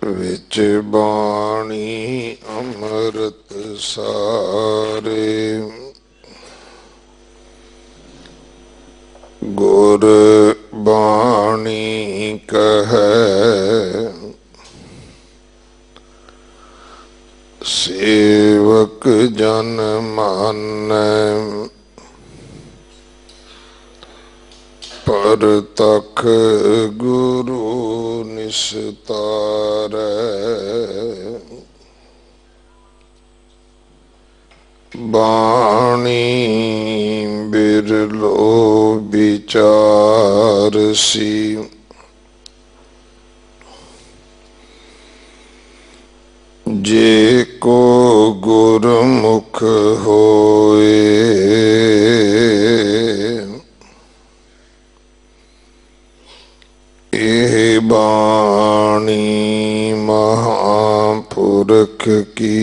विच बाणी अमृत सारे गुर बाणी कहे सेवक जन मानै परतख गुरु निस्तारै बाणी बिरलो विचारसी जे को गुरमुख होए एह बाणी महापुरख की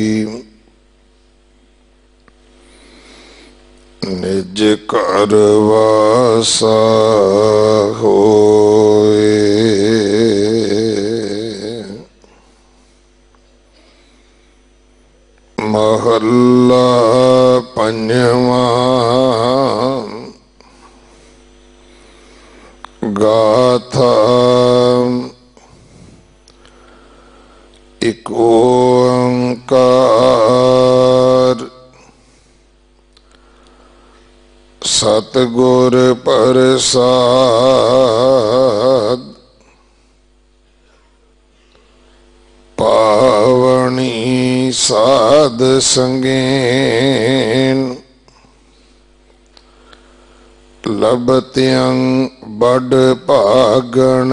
निज कर वासा होए। महला पंजवा गाथा एक ओंकार सतगुर प्रसाद पावनी साध संगेन लभत्यं बड़ भागण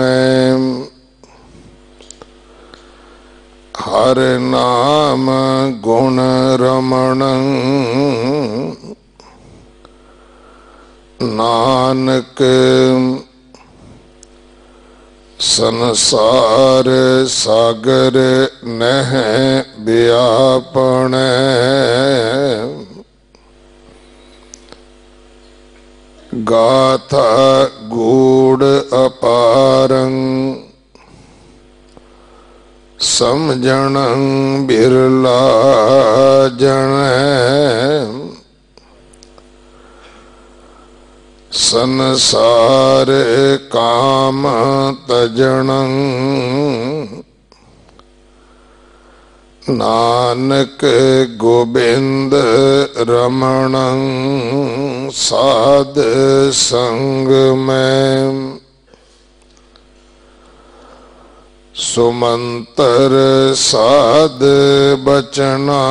हर नाम गुण रमण नानक संसार सागर नह व्यापण गाथा गूढ़ अपारं समझण बिरला जन संसार काम तजण नानक गोबिंद रमण साध संग में सुमंतर साध बचना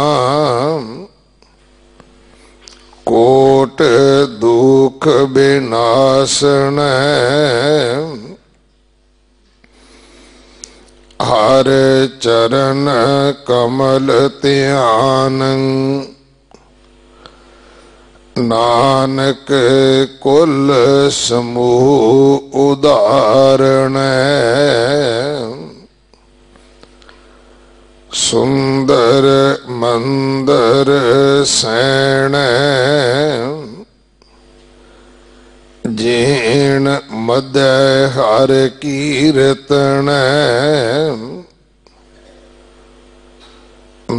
कोट दुख विनाशन हर चरण कमल ध्यान नानक कुल समूह उदाहरण सुंदर मंदर सैण जीण मध्य हर कीर्तन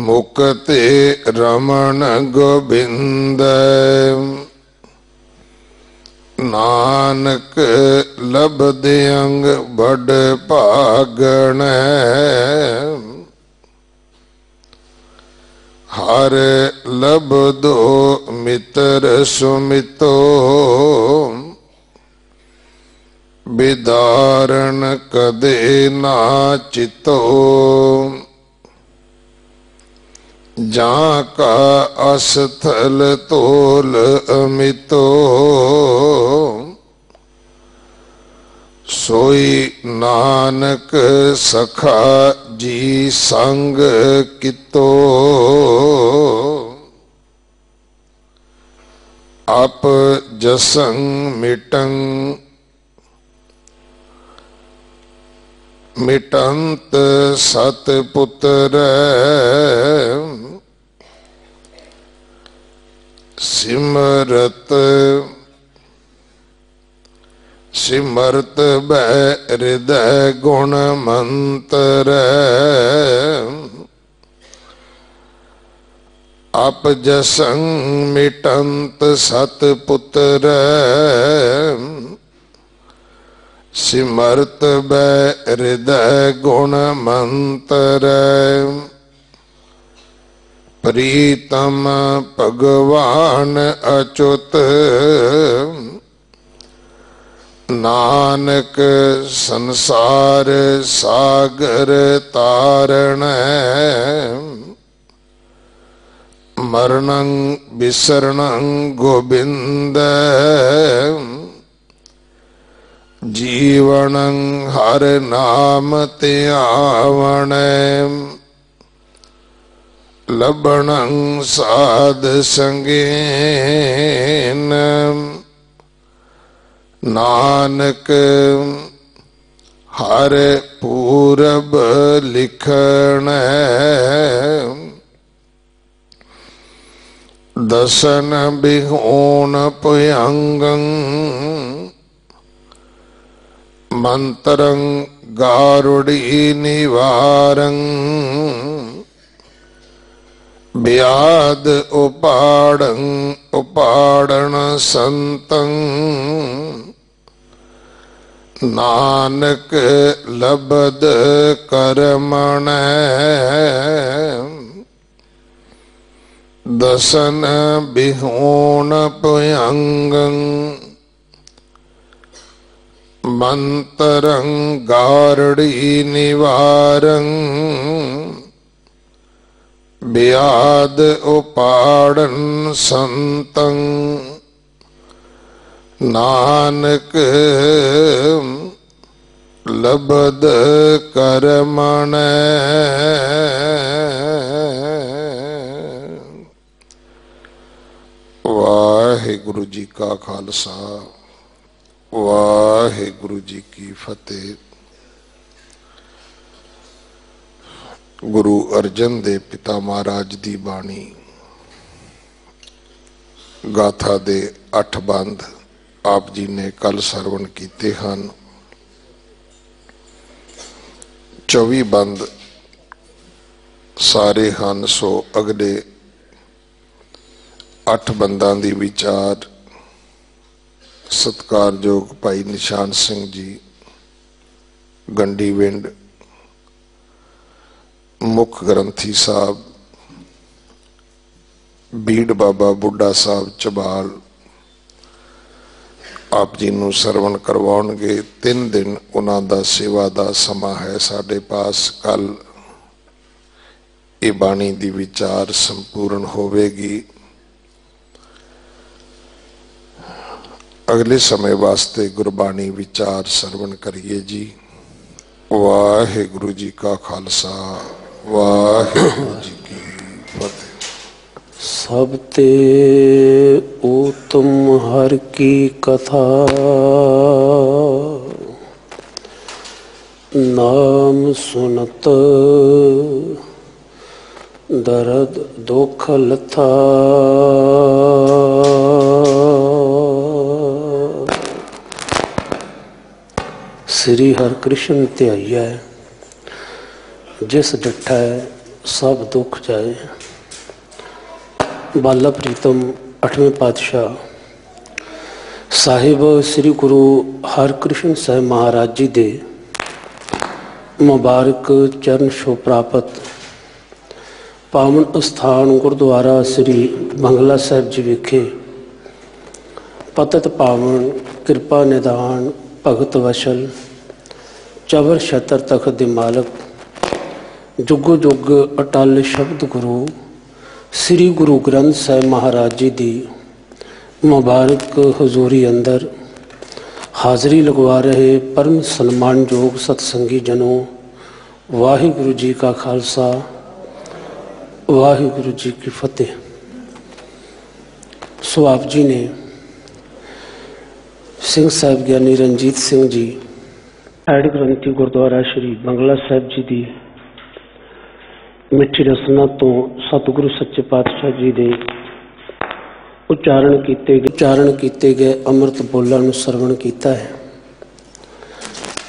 मुक्ति रमण गोबिंद नानक लभद्यंग बड़ भागण हर लभदो मित्र सुमितो विदारण कदे ना चितो जा का अस्थल तोल अमितो सोई नानक सखा जी संग कितो आप जसंग मिटंग मिटंत सतपुत्र सिमरत सिमरत बै हृदय गुण मंत्र अपजसं मिटंत सतपुत्र सिमरत बै हृदय गुण मंत्र प्रीतम भगवान अच्युत नानक संसार सागर तारण मरणं विसरणं गोविंद जीवनं हर नाम त्यावण लबणं साध संगेन नानक हर पूरब लिखण दसन बिहोन पुयंगं मंत्रं गारुड़ी निवारं व्याध उपाड़ं उपाड़न संतं नानक लबद कर्मण दसन बिहोन पुयंगं मंत्रं गारड़ी निवारं व्याध उपाड़न संतं नानक लबद कर्मण वाहिगुरु जी का खालसा वाहिगुरु जी की फतेह। गुरु अर्जन दे पिता महाराज दी बाणी गाथा दे 8 बंद आप जी ने कल सरवण कीते हैं। 24 बंद सारे हैं। सो अगले 8 बंदा दी विचार सत्कारयोग भाई निशान सिंह जी गंडी विंड मुख ग्रंथी साहब बीड़ बाबा बुढ़ा साहब चबाल आप जी नूं सरवण करवाउणगे। 3 दिन उन्हां दा सेवा दा समा है साडे पास। कल ये बाणी दी विचार संपूर्ण होवेगी। अगले समय वास्ते गुरबाणी विचार सरवण करिए जी। वाहिगुरु जी का खालसा वाहिगुरु जी की फतेह। सब ते उत्तम हर की कथा नाम सुनत दर्द दुख लथा। श्री हरकृष्ण ध्याइया जिस डठै सब दुख जाए। बाला प्रीतम 8वें पातशाह साहिब श्री गुरु हरकृष्ण साहिब महाराज जी दे मुबारक चरण छो प्राप्त पावन स्थान गुरुद्वारा श्री बंगला साहिब जी विखे पतत पावन कृपा निदान भगत वशल चवर छतर तखत दे मालक जुगो जुग अटल शब्द गुरु श्री गुरु ग्रंथ साहिब महाराज जी दी मुबारक हजूरी अंदर हाज़री लगवा रहे परम सन्मान योग सत्संगी जनों, वाहिगुरु जी का खालसा वाहिगुरु जी की फतेह। सो आप जी ने सिंह साहिब ज्ञानी रंजीत सिंह जी हेड ग्रंथी गुरुद्वारा श्री बंगला साहिब जी दी मिठी रसना तो सतगुरु सच्चे पातशाह जी दे उच्चारण किए गए अमृत बोलों सरवण किया है।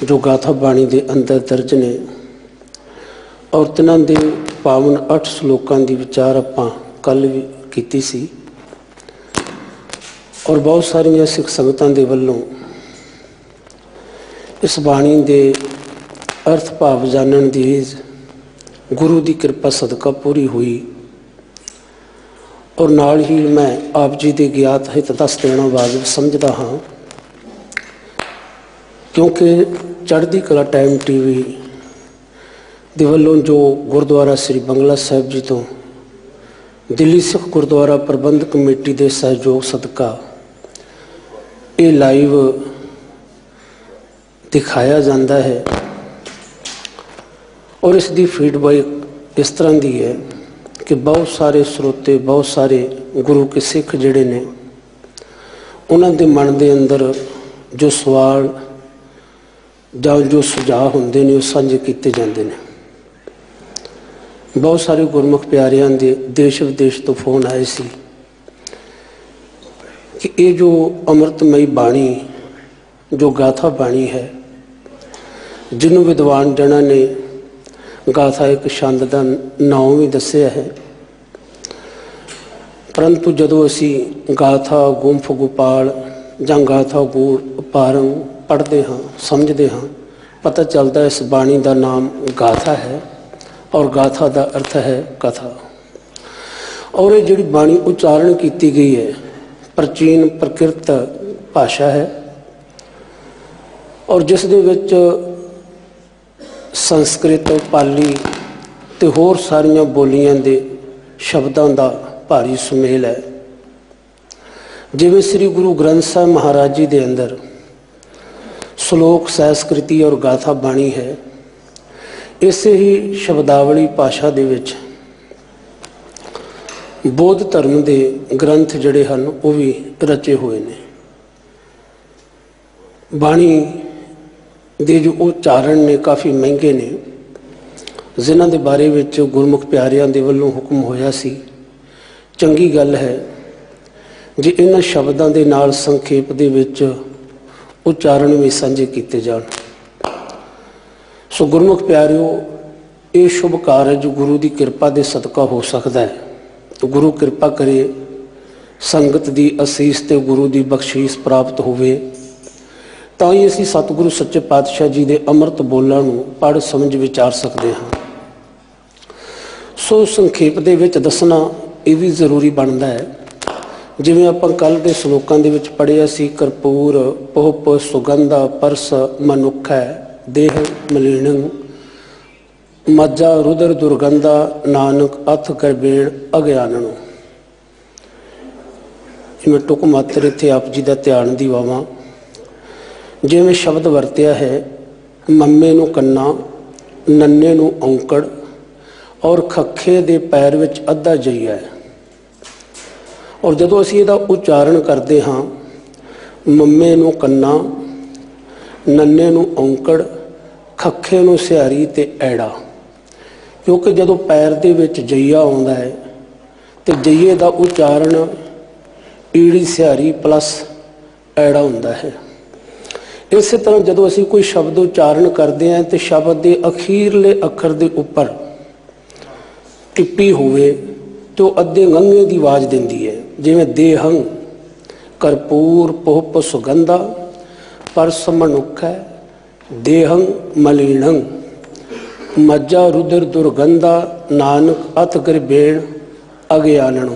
जो गाथा बाणी के अंदर दर्ज ने और तिन्हां दे पावन 8 श्लोकां की विचार आपां कल भी कीती सी और बहुत सारिया सिख संगतां दे वल्लों इस बाणी के अर्थ भाव जानन दी गुरु की कृपा सदका पूरी हुई और नाल ही मैं आप जी के ज्ञात हित दस देना वाजिब समझदा हाँ, क्योंकि चढ़ती कला टाइम TV दे वल्लों जो गुरुद्वारा श्री बंगला साहिब जी तो दिल्ली सिख गुरुद्वारा प्रबंधक कमेटी के सहयोग सदका ये लाइव दिखाया जाता है और इसकी फीडबैक इस तरह की है कि बहुत सारे स्रोते बहुत सारे गुरु के सिख जिहड़े ने उन्हां दे मन के अंदर जो सवाल जां जो सुझाव हुंदे ने साझे कीते जांदे ने। बहुत सारे गुरमुख प्यारियां दे देश विदेश तो फोन आए सी कि ये जो अमृतमयी बाणी जो गाथा बाणी है जिन्हों विद्वान जना ने गाथा एक छंद का नाम भी दसिया है, परंतु जदों असी गाथा गुंफ गोपाल जां गाथा गूर पारंग पढ़ते हाँ समझते हाँ पता चलता है इस बाणी का नाम गाथा है और गाथा का अर्थ है कथा। और ये जिहड़ी बाणी उच्चारण की गई है प्राचीन प्रकृत भाषा है और जिस दे विच संस्कृत पाली ते होर सारियां बोलियां दे शब्दां दा भारी सुमेल है। जिवें श्री गुरु ग्रंथ साहिब महाराज जी दे अंदर श्लोक संस्कृति और गाथा बाणी है, इसे ही शब्दावली भाषा दे विच बौद्ध धर्म के ग्रंथ जिहड़े हन वो भी रचे हुए ने। बाणी दे जो उच्चारण ने काफ़ी महंगे ने जिन्हां दे बारे विच गुरमुख प्यारियां दे वल्लों हुक्म होया सी। चंगी गल है जे इन्हां शब्दां दे नाल संखेप दे विच उच्चारण भी साझे कीते जाण। सो गुरमुख प्यारिओ ये शुभ कारज गुरु की कृपा दे सदका हो सकता है। तो गुरु कृपा करे संगत की असीस ते गुरु की बख्शीश प्राप्त होवे तां ही असीं सतगुरु सच्चे पातशाह जी के अमृत बोलां नूं पढ़ समझ विचार सकते हाँ। सो संखेप दे विच दसना ये भी जरूरी बनता है। जिवें आपां कल के श्लोकां दे विच पढ़िया सी करपूर पोहप सुगंधा परस मनुख है देह मलीनंग मज्जा रुदर दुर्गंधा नानक अथ करबेण अज्ञाननो। मैं टुक मात्र इत्थे आप जी का ध्यान दिवावां। जिवें शब्द वरत्या है मम्मे नूं कन्ना नन्ने नूं औंकड़ और खखे दे पैर विच अद्धा जईया है। और जदों असीं इहदा उच्चारण करते हाँ मम्मे नूं कन्ना नन्ने नूं औंकड़ खखे नूं सिहारी ते ऐड़ा, क्योंकि जदों पैर दे विच जईया आउंदा है तो जईए का उच्चारण ईड़ी सिहारी प्लस ऐड़ा हुंदा है। इस तरह जदों असीं कोई शब्द उच्चारण करते हैं तो शब्द के अखीरले अखर के उपर टिप्पी होवे तो अद्धे गंगे की आवाज़ देंदी है। जिवें देहंग करपूर पोहप सुगंधा परस मनुख है देहंग मलीनंग मज्जा रुदर दुर्गंधा नानक अथ गरबेण अज्ञाननो।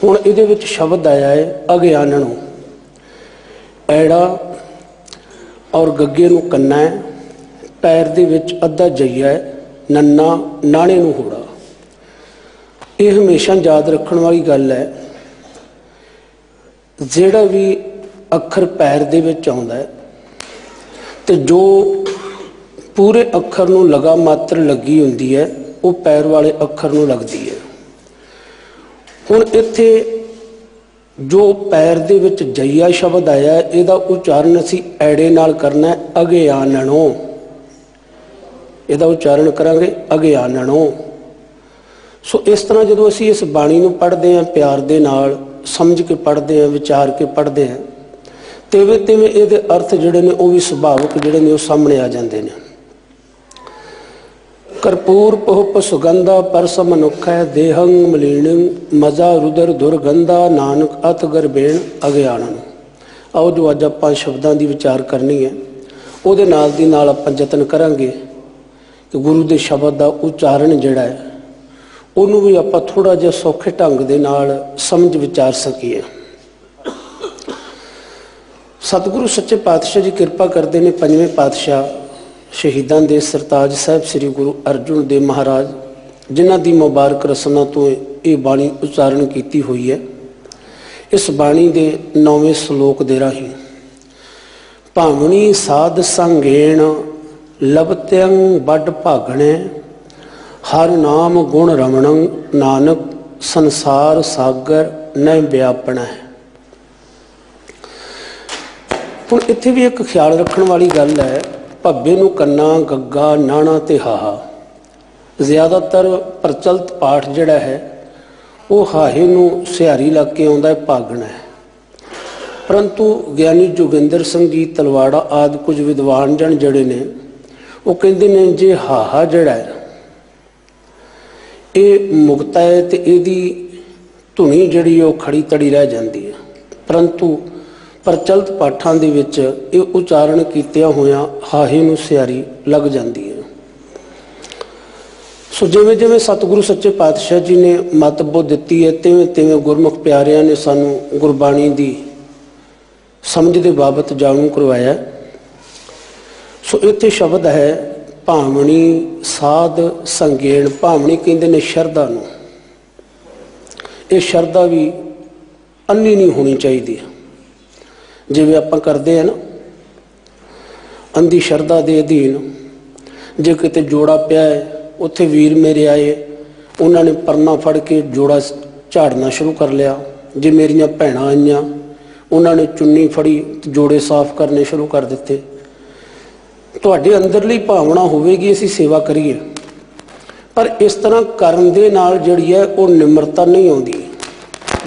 हुण इहदे विच शब्द आया है अज्ञाननो। ऐड़ा और गग्गे नूं कन्ना है पैर दे विच अद्धा जईया है नन्ना नाणे नूं होड़ा। ये हमेशा याद रखने वाली गल है जिहड़ा भी अखर पैर दे विच आउंदा है तो जो पूरे अखर नूं लगा मात्र लगी हुंदी है वो पैर वाले अखर नूं लगदी है। हुण इत्थे जो पैर दे विच जईया शब्द आया इहदा उच्चारण असीं ऐड़े नाल करना है अज्ञाननो। इहदा उच्चारण करांगे अज्ञाननो। सो इस तरह जो असीं इस बाणी नूं पढ़दे हैं प्यार दे नाल समझ के पढ़ते हैं विचार के पढ़ते हैं ਤਿਵੇਂ ਤਿਵੇਂ ਇਹਦੇ ਅਰਥ ਜਿਹੜੇ ਨੇ ਉਹ ਵੀ ਸੁਭਾਵਿਕ ਜਿਹੜੇ ਨੇ ਉਹ ਸਾਹਮਣੇ ਆ ਜਾਂਦੇ ਨੇ। ਕਰਪੂਰ ਪਹੁਪ ਸੁਗੰਧਾ ਪਰਸ ਮਨੁੱਖੈ ਦੇਹੰ ਮਲੀਣੰ ਮਜ਼ਾ ਰੁਦਰ ਦੁਰਗੰਧਾ ਨਾਨਕ ਅਤ ਗਰਬੇਣ ਅਗਿਆਨਨ। ਆਓ ਜੋ ਅੱਜ ਆਪਾਂ ਸ਼ਬਦਾਂ ਦੀ ਵਿਚਾਰ ਕਰਨੀ ਹੈ ਉਹਦੇ ਨਾਲ ਦੀ ਨਾਲ ਆਪਾਂ ਯਤਨ ਕਰਾਂਗੇ ਕਿ ਗੁਰੂ ਦੇ ਸ਼ਬਦ ਦਾ ਉਚਾਰਨ ਜਿਹੜਾ ਹੈ ਉਹਨੂੰ ਵੀ ਆਪਾਂ ਥੋੜ੍ਹਾ ਜਿਹਾ ਸੌਖੇ ਢੰਗ ਦੇ ਨਾਲ ਸਮਝ ਵਿਚਾਰ ਸਕੀਏ। ਸਤਿਗੁਰੂ ਸੱਚੇ ਪਾਤਸ਼ਾਹ ਜੀ ਕਿਰਪਾ ਕਰਦੇ ਨੇ, ਪੰਜਵੇਂ ਪਾਤਸ਼ਾਹ ਸ਼ਹੀਦਾਂ ਦੇ ਸਰਤਾਜ ਸਾਹਿਬ ਸ੍ਰੀ ਗੁਰੂ ਅਰਜਨ ਦੇਵ ਮਹਾਰਾਜ, ਜਿਨ੍ਹਾਂ ਦੀ ਮੁਬਾਰਕ ਰਸਨਾ ਤੋਂ ਇਹ ਬਾਣੀ ਉਚਾਰਨ ਕੀਤੀ ਹੋਈ ਹੈ। ਇਸ ਬਾਣੀ ਦੇ 9ਵੇਂ ਸ਼ਲੋਕ ਦੇ ਰਾਹੀਂ ਭਾਵਨੀ ਸਾਧ ਸੰਗੇਣ ਲਬਤਿਅੰ ਵੱਡ ਭਾਗਣੇ ਹਰ ਨਾਮ ਗੁਣ ਰਮਣੰ ਨਾਨਕ ਸੰਸਾਰ ਸਾਗਰ ਨਹਿ ਵਿਆਪਣਾ। ਹੁਣ ਇੱਥੇ ਵੀ ਇੱਕ ਖਿਆਲ ਰੱਖਣ ਵਾਲੀ ਗੱਲ ਹੈ, ਭੱਬੇ ਨੂੰ ਕੰਨਾ, ਗੱਗਾ, ਨਾਣਾ ਤੇ ਹਾਹਾ। ਜ਼ਿਆਦਾਤਰ ਪ੍ਰਚਲਿਤ ਪਾਠ ਜਿਹੜਾ ਹੈ ਉਹ ਹਾਹੇ ਨੂੰ ਸਿਹਾਰੀ ਲੱਗ ਕੇ ਆਉਂਦਾ ਹੈ, ਭਾਗਣਾ ਹੈ। ਪਰੰਤੂ ਗਿਆਨੀ ਜੋਗਿੰਦਰ ਸਿੰਘ ਜੀ ਤਲਵਾੜਾ ਆਦਿ ਕੁਝ ਵਿਦਵਾਨ ਜਨ ਜਿਹੜੇ ਨੇ ਉਹ ਕਹਿੰਦੇ ਨੇ ਜੇ ਹਾਹਾ ਜਿਹੜਾ ਹੈ ਇਹ ਮੁਕਤਾ ਹੈ ਤੇ ਇਹਦੀ ਧੁਨੀ ਜਿਹੜੀ ਉਹ ਖੜੀ ਤੜੀ ਰਹਿ ਜਾਂਦੀ ਹੈ, ਪਰੰਤੂ ਪ੍ਰਚਲਿਤ ਪਾਠਾਂ ਦੇ ਵਿੱਚ ਇਹ ਉਚਾਰਨ ਕੀਤਿਆਂ ਹੋਇਆਂ ਹਾਹੇ ਨੂੰ ਸਿਹਾਰੀ ਲੱਗ ਜਾਂਦੀ ਹੈ। ਸੋ ਜਿਵੇਂ ਜਿਵੇਂ ਸਤਿਗੁਰੂ ਸੱਚੇ ਪਾਤਸ਼ਾਹ ਜੀ ਨੇ ਮੱਤ ਬੁੱਧ ਦਿੱਤੀ ਹੈ ਤਿਵੇਂ ਤਿਵੇਂ ਗੁਰਮੁਖ ਪਿਆਰਿਆਂ ਨੇ ਸਾਨੂੰ ਗੁਰਬਾਣੀ ਦੀ ਸਮਝ ਦੇ ਬਾਬਤ ਜਾਣੂ ਕਰਵਾਇਆ। ਸੋ ਇੱਥੇ ਸ਼ਬਦ ਹੈ ਭਾਵਨੀ ਸਾਧ ਸੰਗੇਣ। ਭਾਵਨੀ ਕਹਿੰਦੇ ਨੇ ਸ਼ਰਧਾ ਨੂੰ। ਇਹ ਸ਼ਰਧਾ ਵੀ ਅੰਨੀ ਨਹੀਂ ਹੋਣੀ ਚਾਹੀਦੀ। ਜਿਵੇਂ ਆਪਾਂ ਕਰਦੇ ਹਾਂ ਨਾ ਅੰਧੀ ਸ਼ਰਧਾ ਦੇ ਅਧੀਨ, ਜੇ ਕਿਤੇ ਜੋੜਾ ਪਿਆ ਹੈ ਉੱਥੇ ਵੀਰ ਮੇਰੇ ਆਏ, ਉਹਨਾਂ ਨੇ ਪਰਨਾ ਫੜ ਕੇ ਜੋੜਾ ਝਾੜਨਾ ਸ਼ੁਰੂ ਕਰ ਲਿਆ। ਜੇ ਮੇਰੀਆਂ ਭੈਣਾਂ ਆਈਆਂ ਉਹਨਾਂ ਨੇ ਚੁੰਨੀ ਫੜੀ ਜੋੜੇ ਸਾਫ਼ ਕਰਨੇ ਸ਼ੁਰੂ ਕਰ ਦਿੱਤੇ। ਤੁਹਾਡੇ ਅੰਦਰਲੀ ਭਾਵਨਾ ਹੋਵੇਗੀ ਅਸੀਂ ਸੇਵਾ ਕਰੀਏ, ਪਰ ਇਸ ਤਰ੍ਹਾਂ ਕਰਨ ਦੇ ਨਾਲ ਜਿਹੜੀ ਹੈ ਉਹ ਨਿਮਰਤਾ ਨਹੀਂ ਆਉਂਦੀ।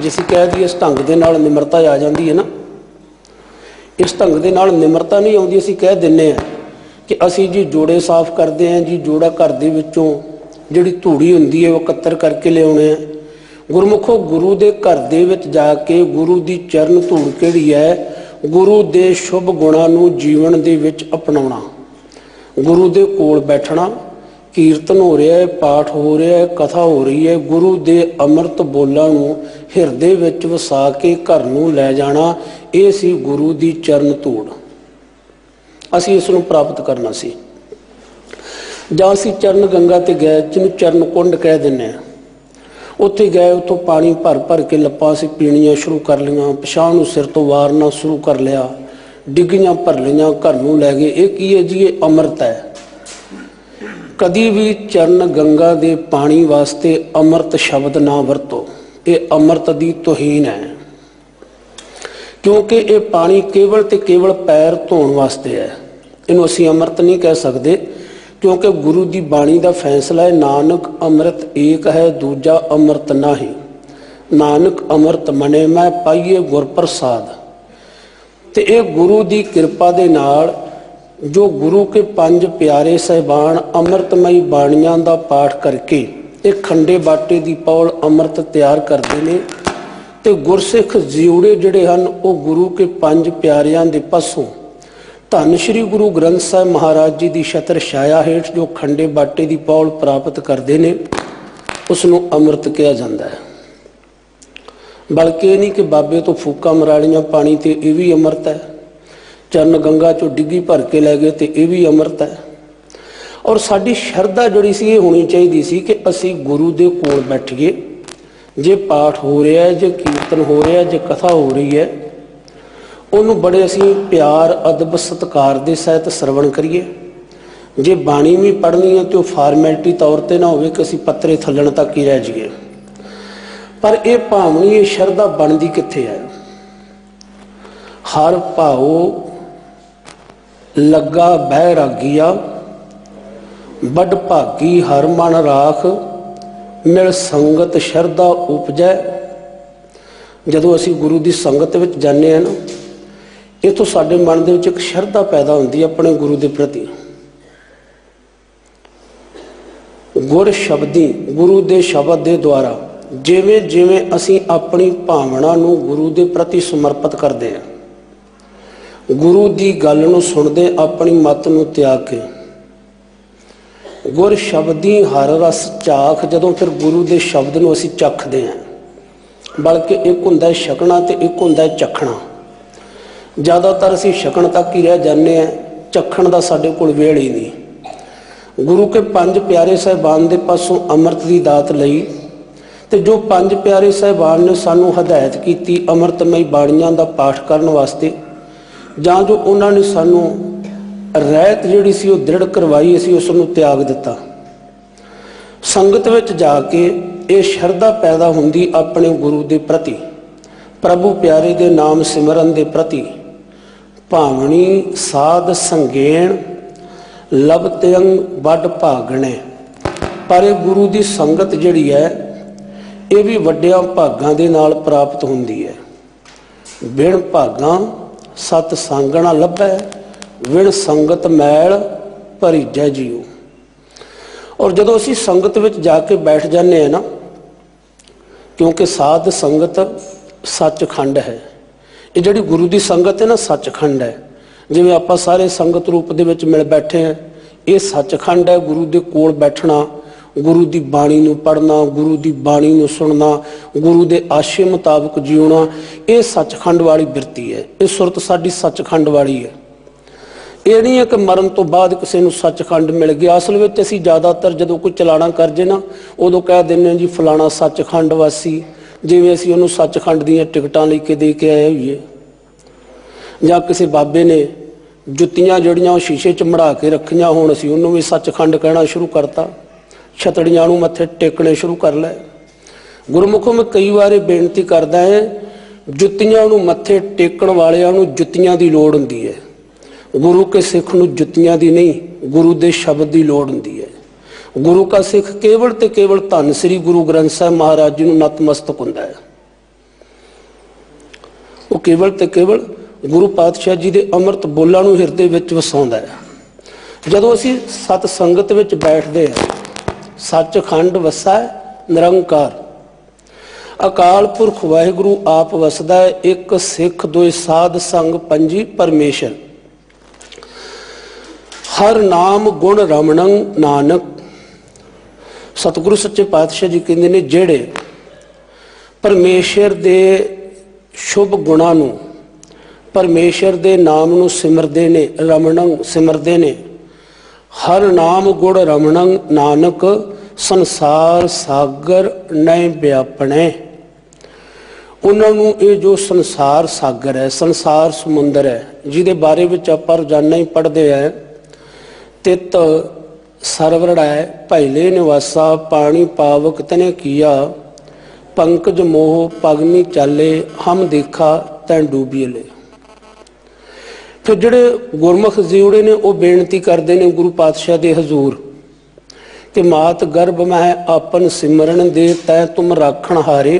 ਜੇ ਅਸੀਂ ਕਹਿ ਦਈਏ ਇਸ ਢੰਗ ਦੇ ਨਾਲ ਨਿਮਰਤਾ ਆ ਜਾਂਦੀ ਹੈ ਨਾ, ਇਸ ਢੰਗ ਦੇ ਨਾਲ ਨਿਮਰਤਾ ਨਹੀਂ ਆਉਂਦੀ। ਅਸੀਂ ਕਹਿ ਦਿੰਦੇ ਹਾਂ ਕਿ ਅਸੀਂ ਜੀ ਜੋੜੇ ਸਾਫ਼ ਕਰਦੇ ਹਾਂ ਜੀ, ਜੋੜਾ ਘਰ ਦੇ ਵਿੱਚੋਂ ਜਿਹੜੀ ਧੂੜੀ ਹੁੰਦੀ ਹੈ ਉਹ ਇਕੱਤਰ ਕਰਕੇ ਲਿਆਉਣੇ ਆ। ਗੁਰਮੁਖੋ ਗੁਰੂ ਦੇ ਘਰ ਦੇ ਵਿੱਚ ਜਾ ਕੇ ਗੁਰੂ ਦੀ ਚਰਨ ਧੂੜ ਕਿਹੜੀ ਹੈ, ਗੁਰੂ ਦੇ ਸ਼ੁਭ ਗੁਣਾਂ ਨੂੰ ਜੀਵਨ ਦੇ ਵਿੱਚ ਅਪਣਾਉਣਾ, ਗੁਰੂ ਦੇ ਕੋਲ ਬੈਠਣਾ, ਕੀਰਤਨ ਹੋ ਰਿਹਾ ਹੈ, ਪਾਠ ਹੋ ਰਿਹਾ ਹੈ, ਕਥਾ ਹੋ ਰਹੀ ਹੈ, ਗੁਰੂ ਦੇ ਅੰਮ੍ਰਿਤ ਬੋਲਾਂ ਨੂੰ ਹਿਰਦੇ ਵਿੱਚ ਵਸਾ ਕੇ ਘਰ ਨੂੰ ਲੈ ਜਾਣਾ, ਇਹ ਸੀ ਗੁਰੂ ਦੀ ਚਰਨ ਧੂੜ। ਅਸੀਂ ਇਸ ਨੂੰ ਪ੍ਰਾਪਤ ਕਰਨਾ ਸੀ। ਜਾਂ ਅਸੀਂ ਚਰਨ ਗੰਗਾ ਤੇ ਗਏ, ਜਿਹਨੂੰ ਚਰਨ ਕੁੰਡ ਕਹਿ ਦਿੰਦੇ ਹਾਂ, ਉੱਥੇ ਗਏ, ਉੱਥੋਂ ਪਾਣੀ ਭਰ ਭਰ ਕੇ ਲੱਪਾਂ ਅਸੀਂ ਪੀਣੀਆਂ ਸ਼ੁਰੂ ਕਰ ਲਈਆਂ, ਪਿਸ਼ਾਬ ਨੂੰ ਸਿਰ ਤੋਂ ਵਾਰਨਾ ਸ਼ੁਰੂ ਕਰ ਲਿਆ, ਡਿੱਗੀਆਂ ਭਰ ਲਈਆਂ, ਘਰ ਨੂੰ ਲੈ ਗਏ। ਇਹ ਕੀ ਹੈ ਜੀ? ਇਹ ਅੰਮ੍ਰਿਤ ਹੈ। ਕਦੀ ਵੀ ਚਰਨ ਗੰਗਾ ਦੇ ਪਾਣੀ ਵਾਸਤੇ ਅੰਮ੍ਰਿਤ ਸ਼ਬਦ ਨਾ ਵਰਤੋ, ਇਹ ਅੰਮ੍ਰਿਤ ਦੀ ਤੋਹੀਨ ਹੈ। ਕਿਉਂਕਿ ਇਹ ਪਾਣੀ ਕੇਵਲ ਤੇ ਕੇਵਲ ਪੈਰ ਧੋਣ ਵਾਸਤੇ ਹੈ, ਇਹਨੂੰ ਅਸੀਂ ਅੰਮ੍ਰਿਤ ਨਹੀਂ ਕਹਿ ਸਕਦੇ। ਕਿਉਂਕਿ ਗੁਰੂ ਦੀ ਬਾਣੀ ਦਾ ਫੈਸਲਾ ਹੈ, ਨਾਨਕ ਅੰਮ੍ਰਿਤ ਏਕ ਹੈ ਦੂਜਾ ਅੰਮ੍ਰਿਤ ਨਾਹੀ, ਨਾਨਕ ਅੰਮ੍ਰਿਤ ਮਨੇ ਮੈਂ ਪਾਈਏ ਗੁਰ ਪ੍ਰਸਾਦ। ਤੇ ਇਹ ਗੁਰੂ ਦੀ ਕਿਰਪਾ ਦੇ ਨਾਲ ਜੋ ਗੁਰੂ ਕੇ ਪੰਜ ਪਿਆਰੇ ਸਹਿਬਾਨ ਅੰਮ੍ਰਿਤਮਈ ਬਾਣੀਆਂ ਦਾ ਪਾਠ ਕਰਕੇ ਇਹ ਖੰਡੇ ਬਾਟੇ ਦੀ ਪੌਲ ਅੰਮ੍ਰਿਤ ਤਿਆਰ ਕਰਦੇ ਨੇ, ਤੇ ਗੁਰਸਿੱਖ ਜਿਉੜੇ ਜਿਹੜੇ ਹਨ ਉਹ ਗੁਰੂ ਕੇ ਪੰਜ ਪਿਆਰਿਆਂ ਦੇ ਪਾਸੋਂ ਧੰਨ ਸ਼੍ਰੀ ਗੁਰੂ ਗ੍ਰੰਥ ਸਾਹਿਬ ਮਹਾਰਾਜ ਜੀ ਦੀ ਛਤਰ ਛਾਇਆ ਹੇਠ ਜੋ ਖੰਡੇ ਬਾਟੇ ਦੀ ਪੌਲ ਪ੍ਰਾਪਤ ਕਰਦੇ ਨੇ ਉਸ ਨੂੰ ਅੰਮ੍ਰਿਤ ਕਿਹਾ ਜਾਂਦਾ ਹੈ। ਬਲਕਿ ਇਹ ਨਹੀਂ ਕਿ ਬਾਬੇ ਤੋਂ ਫੂਕਾਂ ਮਰਾਲੀਆਂ ਪਾਣੀ ਤੇ ਇਹ ਵੀ ਅੰਮ੍ਰਿਤ ਹੈ, ਚਰਨ ਗੰਗਾ ਚੋਂ ਡਿੱਗੀ ਭਰ ਕੇ ਲੈ ਗਏ ਤੇ ਇਹ ਵੀ ਅੰਮ੍ਰਿਤ ਹੈ। ਔਰ ਸਾਡੀ ਸ਼ਰਧਾ ਜਿਹੜੀ ਸੀ ਇਹ ਹੋਣੀ ਚਾਹੀਦੀ ਸੀ ਕਿ ਅਸੀਂ ਗੁਰੂ ਦੇ ਕੋਲ ਬੈਠੀਏ, ਜੇ ਪਾਠ ਹੋ ਰਿਹਾ ਹੈ, ਜੇ ਕੀਰਤਨ ਹੋ ਰਿਹਾ, ਜੇ ਕਥਾ ਹੋ ਰਹੀ ਹੈ, ਉਹਨੂੰ ਬੜੇ ਅਸੀਂ ਪਿਆਰ ਅਦਬ ਸਤਿਕਾਰ ਦੇ ਸਹਿਤ ਸਰਵਣ ਕਰੀਏ। ਜੇ ਬਾਣੀ ਵੀ ਪੜ੍ਹਨੀ ਹੈ ਤੇ ਉਹ ਫਾਰਮੈਲਿਟੀ ਤੌਰ ਤੇ ਨਾ ਹੋਵੇ ਕਿ ਅਸੀਂ ਪੱਤਰੇ ਥੱਲਣ ਤੱਕ ਹੀ ਰਹਿ ਜਾਈਏ। ਪਰ ਇਹ ਭਾਵਨੀ, ਇਹ ਸ਼ਰਧਾ ਬਣਦੀ ਕਿੱਥੇ ਹੈ? ਹਰ ਭਾਉ ਲੱਗਾ ਬਹਿ ਰਾਗੀਆ, ਵੱਡ ਭਾਗੀ ਹਰ ਮਨ ਰਾਖ, ਮਿਲ ਸੰਗਤ ਸ਼ਰਧਾ ਉਪਜੈ। ਜਦੋਂ ਅਸੀਂ ਗੁਰੂ ਦੀ ਸੰਗਤ ਵਿੱਚ ਜਾਂਦੇ ਹਾਂ ਨਾ, इतों साडे मन दे विच एक शरधा पैदा होंदी है अपने गुरु के प्रति। गुर शब्दी गुरु के शब्द के द्वारा जिवें जिवें असीं अपनी भावना नूं गुरु के प्रति समर्पित करते हैं, गुरु की गल नूं सुनदे अपनी मत नूं त्याग के, गुर शब्दी हर रस चाख, जदों फिर गुरु के शब्द नूं असीं चखदे हैं, बल्कि एक हुंदा छकना ते एक हुंदा चखना। ज़्यादातर असीं छकण तक ही रह जाने हैं, चखण दा साडे कोल वेल ही नहीं। गुरु के 5 प्यारे साहिबान दे पासों अमृत की दात लई ते जो 5 प्यारे साहिबान ने सानू हदायत की अमृतमई बाणियां दा पाठ करने वास्ते, जां जो उन्होंने सानू रहत जिहड़ी सी वो दृढ़ करवाई, असीं उस नूं त्याग दिता। संगत विच जाके ये शरधा पैदा हुंदी अपने गुरु के प्रति, प्रभु प्यारे दे नाम सिमरन के प्रति। भावनी साध संगेण लबत्यंग वड भागणे। पर ये गुरु की संगत जिहड़ी है ये भी वड्डियां भागां दे नाल प्राप्त हुंदी है। बिन भागां सत सांगणा लभै, विण संगत मैल भरीजै जीओ। और जदों असीं संगत विच जाके बैठ जाने हैं ना, क्योंकि साध संगत सचखंड है, ये जिहड़ी गुरु की संगत है ना सचखंड है। जिवें आपां सारे संगत रूप दे विच मिल बैठे हैं, ये सचखंड है। गुरु दे कोल बैठना, गुरु की बाणी नूं पढ़ना, गुरु की बाणी नूं सुनना, गुरु के आशे मुताबिक जीउणा, ये सचखंड वाली बिरती है। ये सुरत साडी सचखंड वाली है। ये नहीं है कि मरण तो बाद किसी नूं सचखंड मिल गया। असल में असीं ज़्यादातर जदों कोई चलाना कर जे ना, उदों कह दिंदे जी फलाना सचखंड वासी, जिवें असीं उहनूं सचखंड दीआं टिकटां लेके दे के आए होईए। जां किसी बाबे ने जुत्तियां जिहड़ियां शीशे च मढ़ा के रखियां होण, असीं उहनूं भी सचखंड कहना शुरू करता, छतड़ियां नूं मत्थे टेकने शुरू कर लै। गुरमुखों में कई बार बेनती करदा है, जुत्तियां नूं मत्थे टेकण वालियां नूं जुत्तियां दी लोड़ हुंदी है। गुरु के सिख नूं जुत्तियां दी नहीं, गुरु दे शब्द की लोड़ हुंदी है। गुरु का सिख केवल ते केवल धन श्री गुरु ग्रंथ साहिब महाराज जी नूं नतमस्तक हुंदा है। वो केवल ते केवल गुरु पातशाह जी दे अमृत बोलां नूं हिरदे विच वसाउंदा है। जदों असीं सत संगत विच बैठदे हां, सचखंड वसै निरंकार। अकाल पुरख वाहिगुरु आप वसदा है, एक सिख दोए साध संग पंजी परमेश्वर। हर नाम गुण रमणं नानक। सतगुरु सच्चे पातशाह जी कहते ने, जेड़े परमेश्वर दे शुभ गुणां नूं, परमेश्वर दे नाम नूं सिमरदे ने, रमणं सिमरदे ने, हर नाम गुण रमणं नानक, संसार सागर नहीं व्यापणे। उन्होंने ये जो संसार सागर है, संसार समुंदर है, जिहदे बारे विच आपां रोजाना ही पढ़ते हैं, तित सरवड़ा है पहले निवासा, पानी पावक तने किया, पंकज मोह पगनी चाले, हम देखा तैं डूबिए ले। फिर जिहड़े गुरमुख जीवड़े ने वो बेनती करते हैं गुरु पातशाह दे हजूर कि मात गर्भ में आपन सिमरन दे, तै तुम राखण हारे,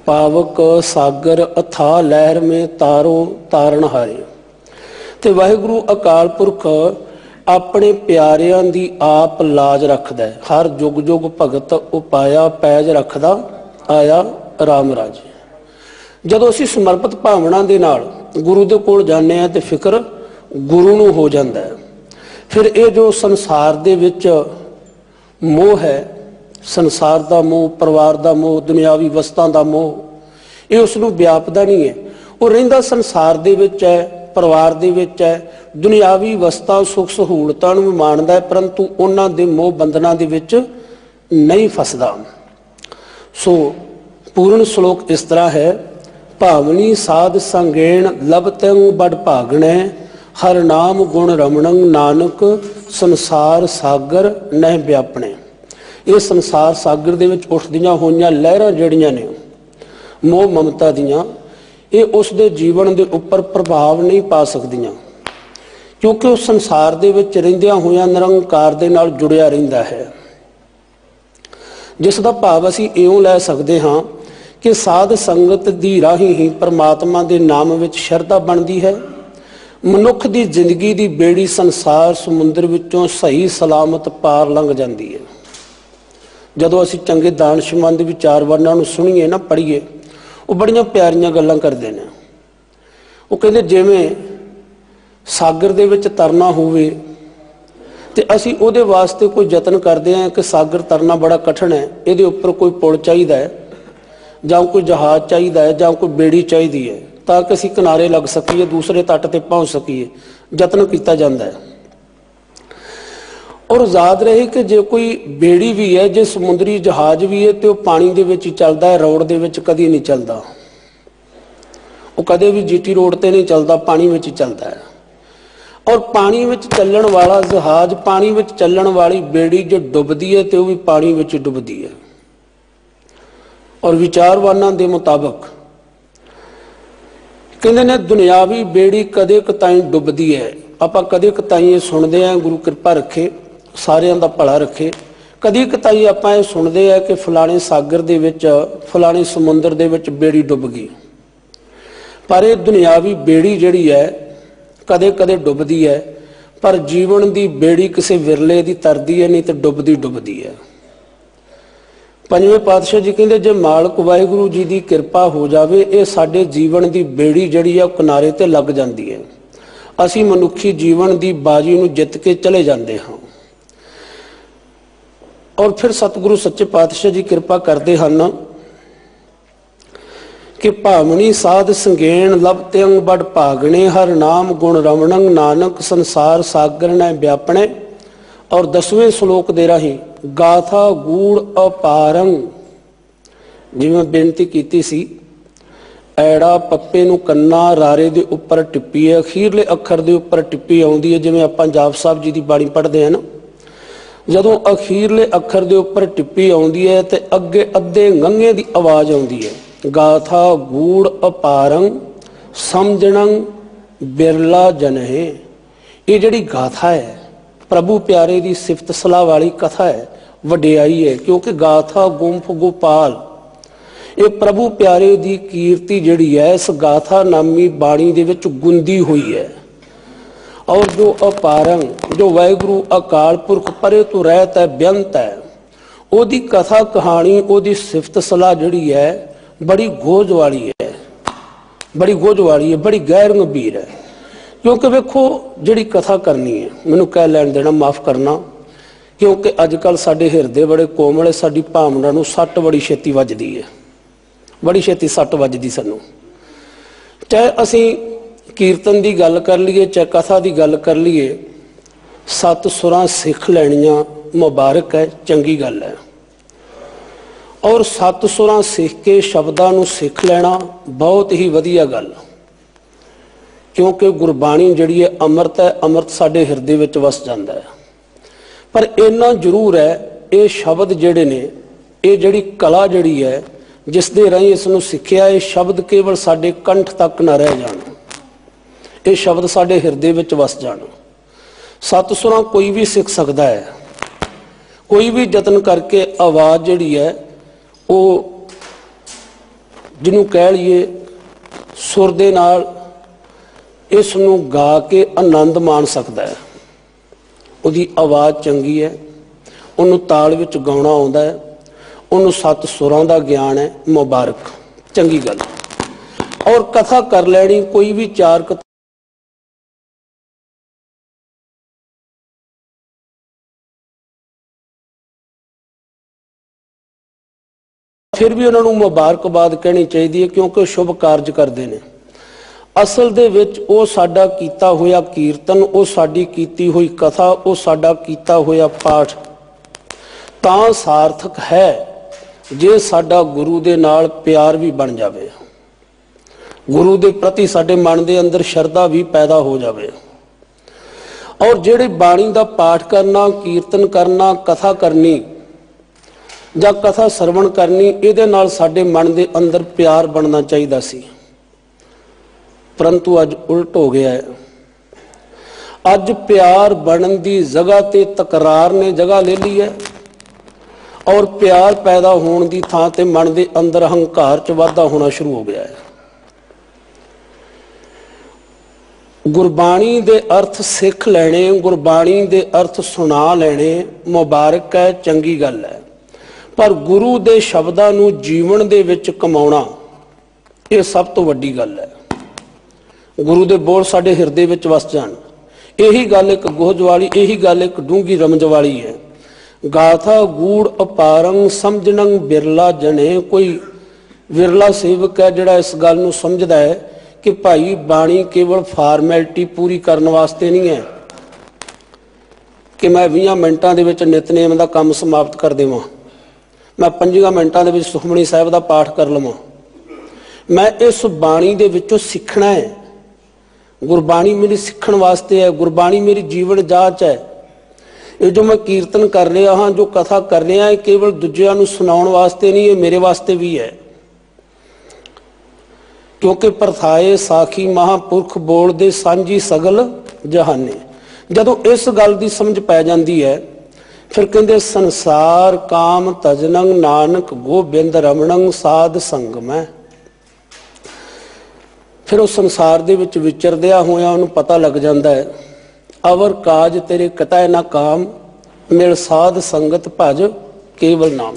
पावक सागर अथा लहर में तारो तारण हारे। ते वाहिगुरु अकाल पुरख अपने प्यारियां दी आप लाज रखदा है। हर जुग जुग भगत उपाया पैज रखदा आया राम राजे। जदों असीं समर्पित भावना दे नाल गुरु दे कोल जाने हैं तो फिक्र गुरु नूं हो जाता है। फिर ये जो संसार दे विच मोह है, संसार का मोह, परिवार का मोह, दुनियावी वस्तां का मोह, ये उसनूं व्यापदा नहीं है। वो रहिंदा संसार दे विच है, परिवार दे विच है, दुनियावी वस्तां सुख सहूलतां नूं माणदा है, परंतु उन्हां दे मोह बंधनां दे विच नहीं फसदा। सो पूर्ण श्लोक इस तरह है, भावनी साध संगेण लबतंग बड़ भागणे, हर नाम गुण रमणं नानक, संसार सागर नहीं व्यापणे। ये संसार सागर दे विच उठदियां होईयां लहरां जिहड़ियां ने मोह ममता दियां, ये उस दे जीवन दे उपर प्रभाव नहीं पा सकदियां, क्योंकि उस संसार दे विच रहिंदियां होइयां निरंकार दे नाल जुड़िया रहिंदा है। जिस दा भाव असीं इउं लै सकदे हां कि साध संगत दी राही ही परमात्मा के नाम विच शरधा बनती है। मनुख की जिंदगी की बेड़ी संसार समुद्र विचों सही सलामत पार लंघ जाती है। जदों असीं चंगे दानशमंद विचारवानां नूं सुणीए ना, पढ़ीए, वो बड़ियां प्यारियां गल्लां करदे ने। वो कहंदे जिवें सागर दे विच तरना होवे ते असीं उहदे वास्ते कोई यतन करदे हां कि सागर तरना बड़ा कठिन है, इहदे उपर कोई पुल चाहीदा है जां कोई जहाज चाहीदा है जां कोई बेड़ी चाहीदी है ताकि असीं किनारे लग सकीए, दूसरे तट ते पहुंच सकीए, यतन कीता जांदा है। और याद रहे कि जे कोई बेड़ी भी है, जे समुद्री जहाज भी है, तो पानी दे विच ही चलदा है, रोड दे विच कदी नहीं चलदा। वो कदे भी जीटी रोड ते नहीं चलदा, पानी विच ही चलदा है। और पानी विच चलण वाला जहाज, पानी विच चलण वाली बेड़ी जो डुबदी है तो भी पानी विच डुबदी है। और विचारवानां दे मुताबक कहंदे ने दुनियावी बेड़ी कदे कताई डुबदी है। आपां कदे कताई ये सुणदे हैं, गुरु कृपा रखे, सारियां दा भला रखे, कदी कताई आपां ये सुणदे हैं कि फलाणे सागर दे विच, फलाणे समुंदर दे विच बेड़ी डुब गई। पर ये दुनियावी बेड़ी जिहड़ी है कदे कदे डुबदी है, पर जीवन की बेड़ी किसी विरले की तरदी है, नहीं तो डुबदी डुबदी है। पंजवें पातशाह जी कहते जे मालक वाहिगुरू जी की कृपा हो जाए, ये साडे जीवन की बेड़ी जिहड़ी है किनारे ते लग जाती है। असीं मनुखी जीवन की बाजी नूं जित के चले जाते हाँ। और फिर सतगुरु सच्चे पातशाह जी कृपा करते हैं कि भावनी साध संगेण लभते अंग बड़ भागणे, हर नाम गुण रमणंग, नानक संसार सागर ने व्यापणे। और 10वें श्लोक दे राही गाथा गूढ़ अपारंग, जिवें बेनती कीती सी, ऐड़ा पप्पे नूं कन्ना रारे दे उपर टिप्पी है, अखीरले अखर दे उपर टिप्पी आउंदी है। जिवें आपां जाप साहब जी दी बाणी पढ़दे हैं ना, जदों अखीरले अखर दे उपर टिप्पी आउंदी है ते अगे अद्धे गंगे दी आवाज़ आउंदी है, गाथा गूढ़ अपारंग समझणंग बिरला जनहे। ये जिहड़ी गाथा है प्रभु प्यारे की सिफत सलाह वाली कथा है, वडियाई है, क्योंकि गाथा गुंफ गोपाल, ये प्रभु प्यारे की कीर्ति जिहड़ी है इस गाथा नामी बाणी दे विच गुंदी हुई है। और जो अपारंग, जो वाहिगुरू अकाल पुरख परे तो रहत है, बेअंत है, ओदी कथा कहानी, ओदी सिफत सलाह जिहड़ी है बड़ी गोज वाली है, बड़ी गोज वाली है, बड़ी गैर गंभीर है। क्योंकि वेखो जिहड़ी कथा करनी है, मैनूं कह लैण देना, माफ़ करना, क्योंकि अजकल साडे हिरदे बड़े कोमल है, साडी भावना नूं सੱਟ बड़ी छेती वजदी है, बड़ी छेती सੱਟ वजदी सानूं। चाहे असीं कीर्तन की गल कर लीए, चाहे कथा की गल कर लीए, 7 सुरां सिख लैणियां मुबारक है, चंगी गल है। और 7 सुरां सिख के शब्दां नूं सिख लैणा बहुत ही वधिया गल, क्योंकि गुरबाणी जिहड़ी है अमृत है, अमृत साडे हिरदे विच वस जांदा है। पर इन्ना जरूर है, ये शब्द जिहड़े ने, ये जिहड़ी कला जिहड़ी है जिस दे राहीं इस नूं सिੱਖਿਆ, ये शब्द केवल साडे कंठ तक ना रह जाण, ये शब्द साडे हिरदे विच वस जाण। 7 सुरां कोई भी सिੱਖ सकदा है, कोई भी यतन करके आवाज़ जिहड़ी है वो जिन्हों कह लीए सुर दे नाल इस नूं गा के आनंद मान सकता है। उहदी आवाज़ चंगी है, उन्होंने ताल विच गाउणा आउंदा है, उन्होंने 7 सुरां दा ज्ञान है, मुबारक, चंगी गल। और कथा कर लैनी, कोई भी 4 फिर भी उन्होंने मुबारकबाद कहनी चाहिए, क्योंकि शुभ कारज करते हैं। असल दे विच वो साडा कीता होया कीर्तन, वो साडी कीती हुई कथा, वो साडा कीता होया पाठ तां सार्थक है जे साडा गुरु दे नाल प्यार भी बन जावे, गुरु दे प्रति साडे मन दे अंदर शरधा भी पैदा हो जावे। और जिहड़ी बाणी दा पाठ करना, कीर्तन करना, कथा करनी ਜਾਂ कथा सरवण करनी, ਇਹਦੇ ਨਾਲ ਸਾਡੇ मन ਦੇ अंदर प्यार बनना चाहिए सी, परंतु अज उल्ट हो गया है। अज प्यार बनन की जगह ते तकरार ने जगह ले ली है। और प्यार पैदा होने की थां ते मन के अंदर हंकार च वाधा होना शुरू हो गया है। गुरबाणी दे अर्थ सिख लैने, गुरबाणी दे अर्थ सुना लैने मुबारक है, चंगी गल है, पर गुरु दे शब्दां नूं जीवन दे विच कमाउणा ये सब तो वड्डी गल है। गुरु दे बोल साडे हिरदे विच वस जाण, यही गल एक गोहज वाली, यही गल एक डूंगी रमज वाली है। गाथा गूढ़ अपारंग समझणं बिरला जने, कोई विरला सेवक है जिहड़ा इस गल नूं समझदा है कि भाई बाणी केवल फार्मैलिटी पूरी करने वास्ते नहीं है कि मैं 20 मिनटां दे विच नितनेम दा काम समाप्त कर देवां, मैं 5 मिनटां दे विच सुखमनी साहिब दा पाठ कर लवां। मैं इस बाणी दे विचों सीखना है। गुरबाणी मेरी सीखण वास्ते है, गुरबाणी मेरी जीवन जाच है। ये जो मैं कीर्तन कर रहा हाँ, जो कथा कर रहा है, केवल दूजिਆਂ ਨੂੰ सुनाउण वास्ते नहीं, ये मेरे वास्ते भी है। क्योंकि परथाए साखी महापुरख बोलदे सांझी सगल जहाने। जदों इस गल की समझ पै जाती है, फिर कहते संसार काम तजनंग नानक गोबिंद रमणंग साध संगम है। फिर उस संसार दे विच विचरदिया होया उन्हें पता लग जाता है, अवर काज तेरे कतै ना काम, मिल साध संगत भज केवल नाम।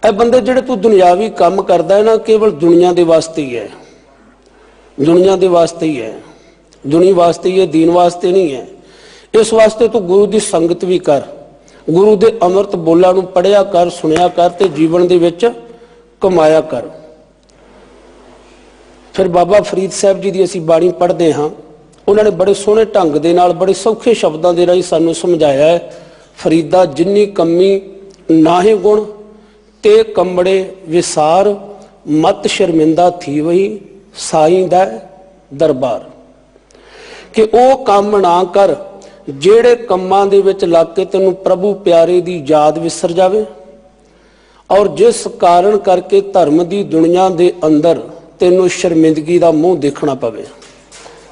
ए बंदे जिहड़े तू दुनियावी काम करदा है ना, केवल दुनिया दे वास्ते ही है, दुनिया दे वास्ते ही है, दुनिया वास्ते ही है, दीन वास्ते नहीं है। इस वास्ते तू गुरु की संगत भी कर, गुरु दे अमृत बोलां नूं पढ़िया कर, सुनिया कर ते जीवन दे विच कमाया कर। फिर बाबा फरीद साहब जी की असीं बाणी पढ़ते हाँ, उन्होंने बड़े सोहने ढंग दे नाल बड़े सौखे शब्दों के राही सानूं समझाया है। फरीदा जिन्नी कमी नाहे गुण ते कमड़े विसार, मत शर्मिंदा थी वही साईं दा दरबार। कि ओ काम ना कर जेड़े कम्मां दे विच लग के तैनूं प्रभु प्यारे दी याद विसर जावे, और जिस कारण करके धर्म की दुनिया दे अंदर तैनूं शर्मिंदगी का मूँह देखना पवे।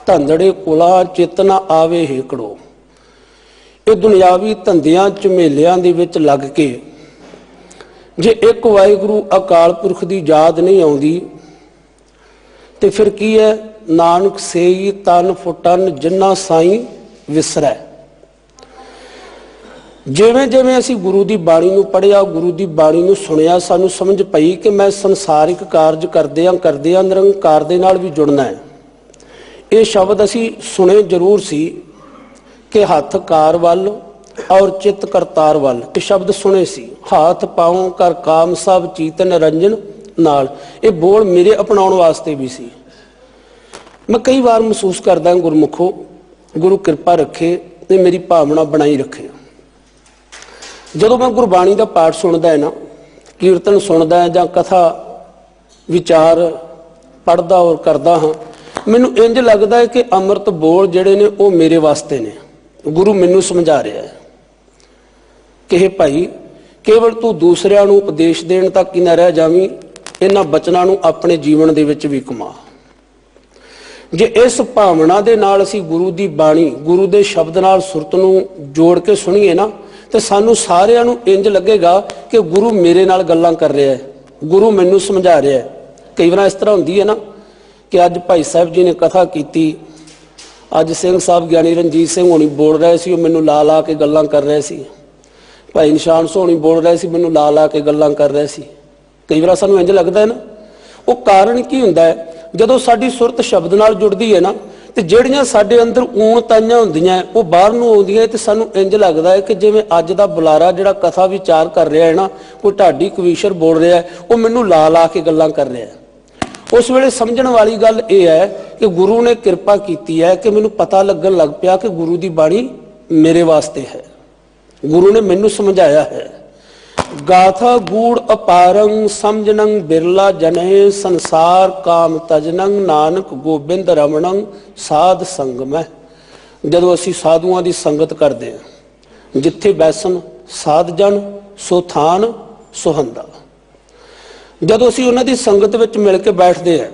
धंधड़े कुला चित ना आवे हेकड़ो। ये दुनियावी धंधियां झमेलियां दे विच लग के जे एक वाहिगुरु अकाल पुरख की याद नहीं आउंदी ते फिर की है, नानक सेई तन फुटन जिन्ना साईं विसरै। जिवें जिवें असीं गुरु की बाणी नूं पढ़िया, गुरु की बाणी नूं सुनिया, सानूं समझ पई कि मैं संसारिक कारज करदियां निरंकार दे नाल भी जुड़ना है। ये शब्द असीं सुने जरूर सी कि हथ कार वल और चित करतार वल, ये शब्द सुने सी। हाथ पाओ कर काम सब चीत निरंजन नाल, ये बोल मेरे अपनाउण वास्ते भी सी। मैं कई बार महसूस करदा गुरमुखो, गुरु कृपा रखे ते मेरी भावना बनाई रखे। जदों मैं गुरबाणी का पाठ सुनदा है ना, कीर्तन सुनदा है, जां कथा विचार पढ़दा और करदा हाँ, मैनूं इंज लगदा है कि अमृत बोल जिहड़े ने वो मेरे वास्ते ने। गुरु मैनूं समझा रहा है कि हे भाई, केवल तू दूसरिਆਂ ਨੂੰ उपदेश देण तक ही ना रह जावीं, इन्हां बचनां नूं अपने जीवन दे विच भी कमा। जे इस भावना दे नाल असीं गुरु की बाणी, गुरु के शब्द नाल सुरत नूं जोड़ के सुनीए ना, तो सानू सारिਆਂ ਨੂੰ इंज लगेगा कि गुरु मेरे नाल गल्लां कर रहा है, गुरु मैनू समझा रहा है। कई बार इस तरह होंदी है ना कि अज भाई साहब जी ने कथा की, अज सिंह साहब ज्ञानी रणजीत सिंह होनी बोल रहे सी, मैनू ला ला के गल्लां कर रहे सी। भाई निशान सोहनी बोल रहे सी, मैनू ला ला के गल्लां कर रहे सी। कई बार सानू इंज लगता है ना, वो कारण की हुंदा है, जदों साडी सुरत शब्द नाल जुड़दी है ना, तो ਜਿਹੜੀਆਂ ਸਾਡੇ अंदर ऊण ताइयां ਹੁੰਦੀਆਂ वो बाहर ਨੂੰ ਆਉਂਦੀਆਂ ਤੇ ਸਾਨੂੰ ਇੰਜ ਲੱਗਦਾ ਹੈ कि ਜਿਵੇਂ ਅੱਜ ਦਾ ਬੁਲਾਰਾ ਜਿਹੜਾ ਕਥਾ ਵਿਚਾਰ ਕਰ ਰਿਹਾ ਹੈ ਨਾ, ਕੋਈ ਢਾਡੀ ਕਵੀਸ਼ਰ ਬੋਲ ਰਿਹਾ ਹੈ, ਉਹ ਮੈਨੂੰ ਲਾ ਲਾ ਕੇ ਗੱਲਾਂ ਕਰ ਰਿਹਾ ਹੈ। उस वेले समझण वाली गल यह है कि गुरु ने कृपा की है कि मैनू पता लगन लग पिया कि गुरु की बाणी मेरे वास्ते है, गुरु ने मैनू समझाया है। गाथा गूढ़ अपारंग समझनंग बिरला जने, संसार काम तजनंग नानक गोबिंद रमणंग साध संगम है। जदों असी साधुआं की संगत करते हैं, जिथे बैसन साध जन सो थान सुहंदा, जदों असी उन्हां दी संगत विच मिल के बैठते हैं,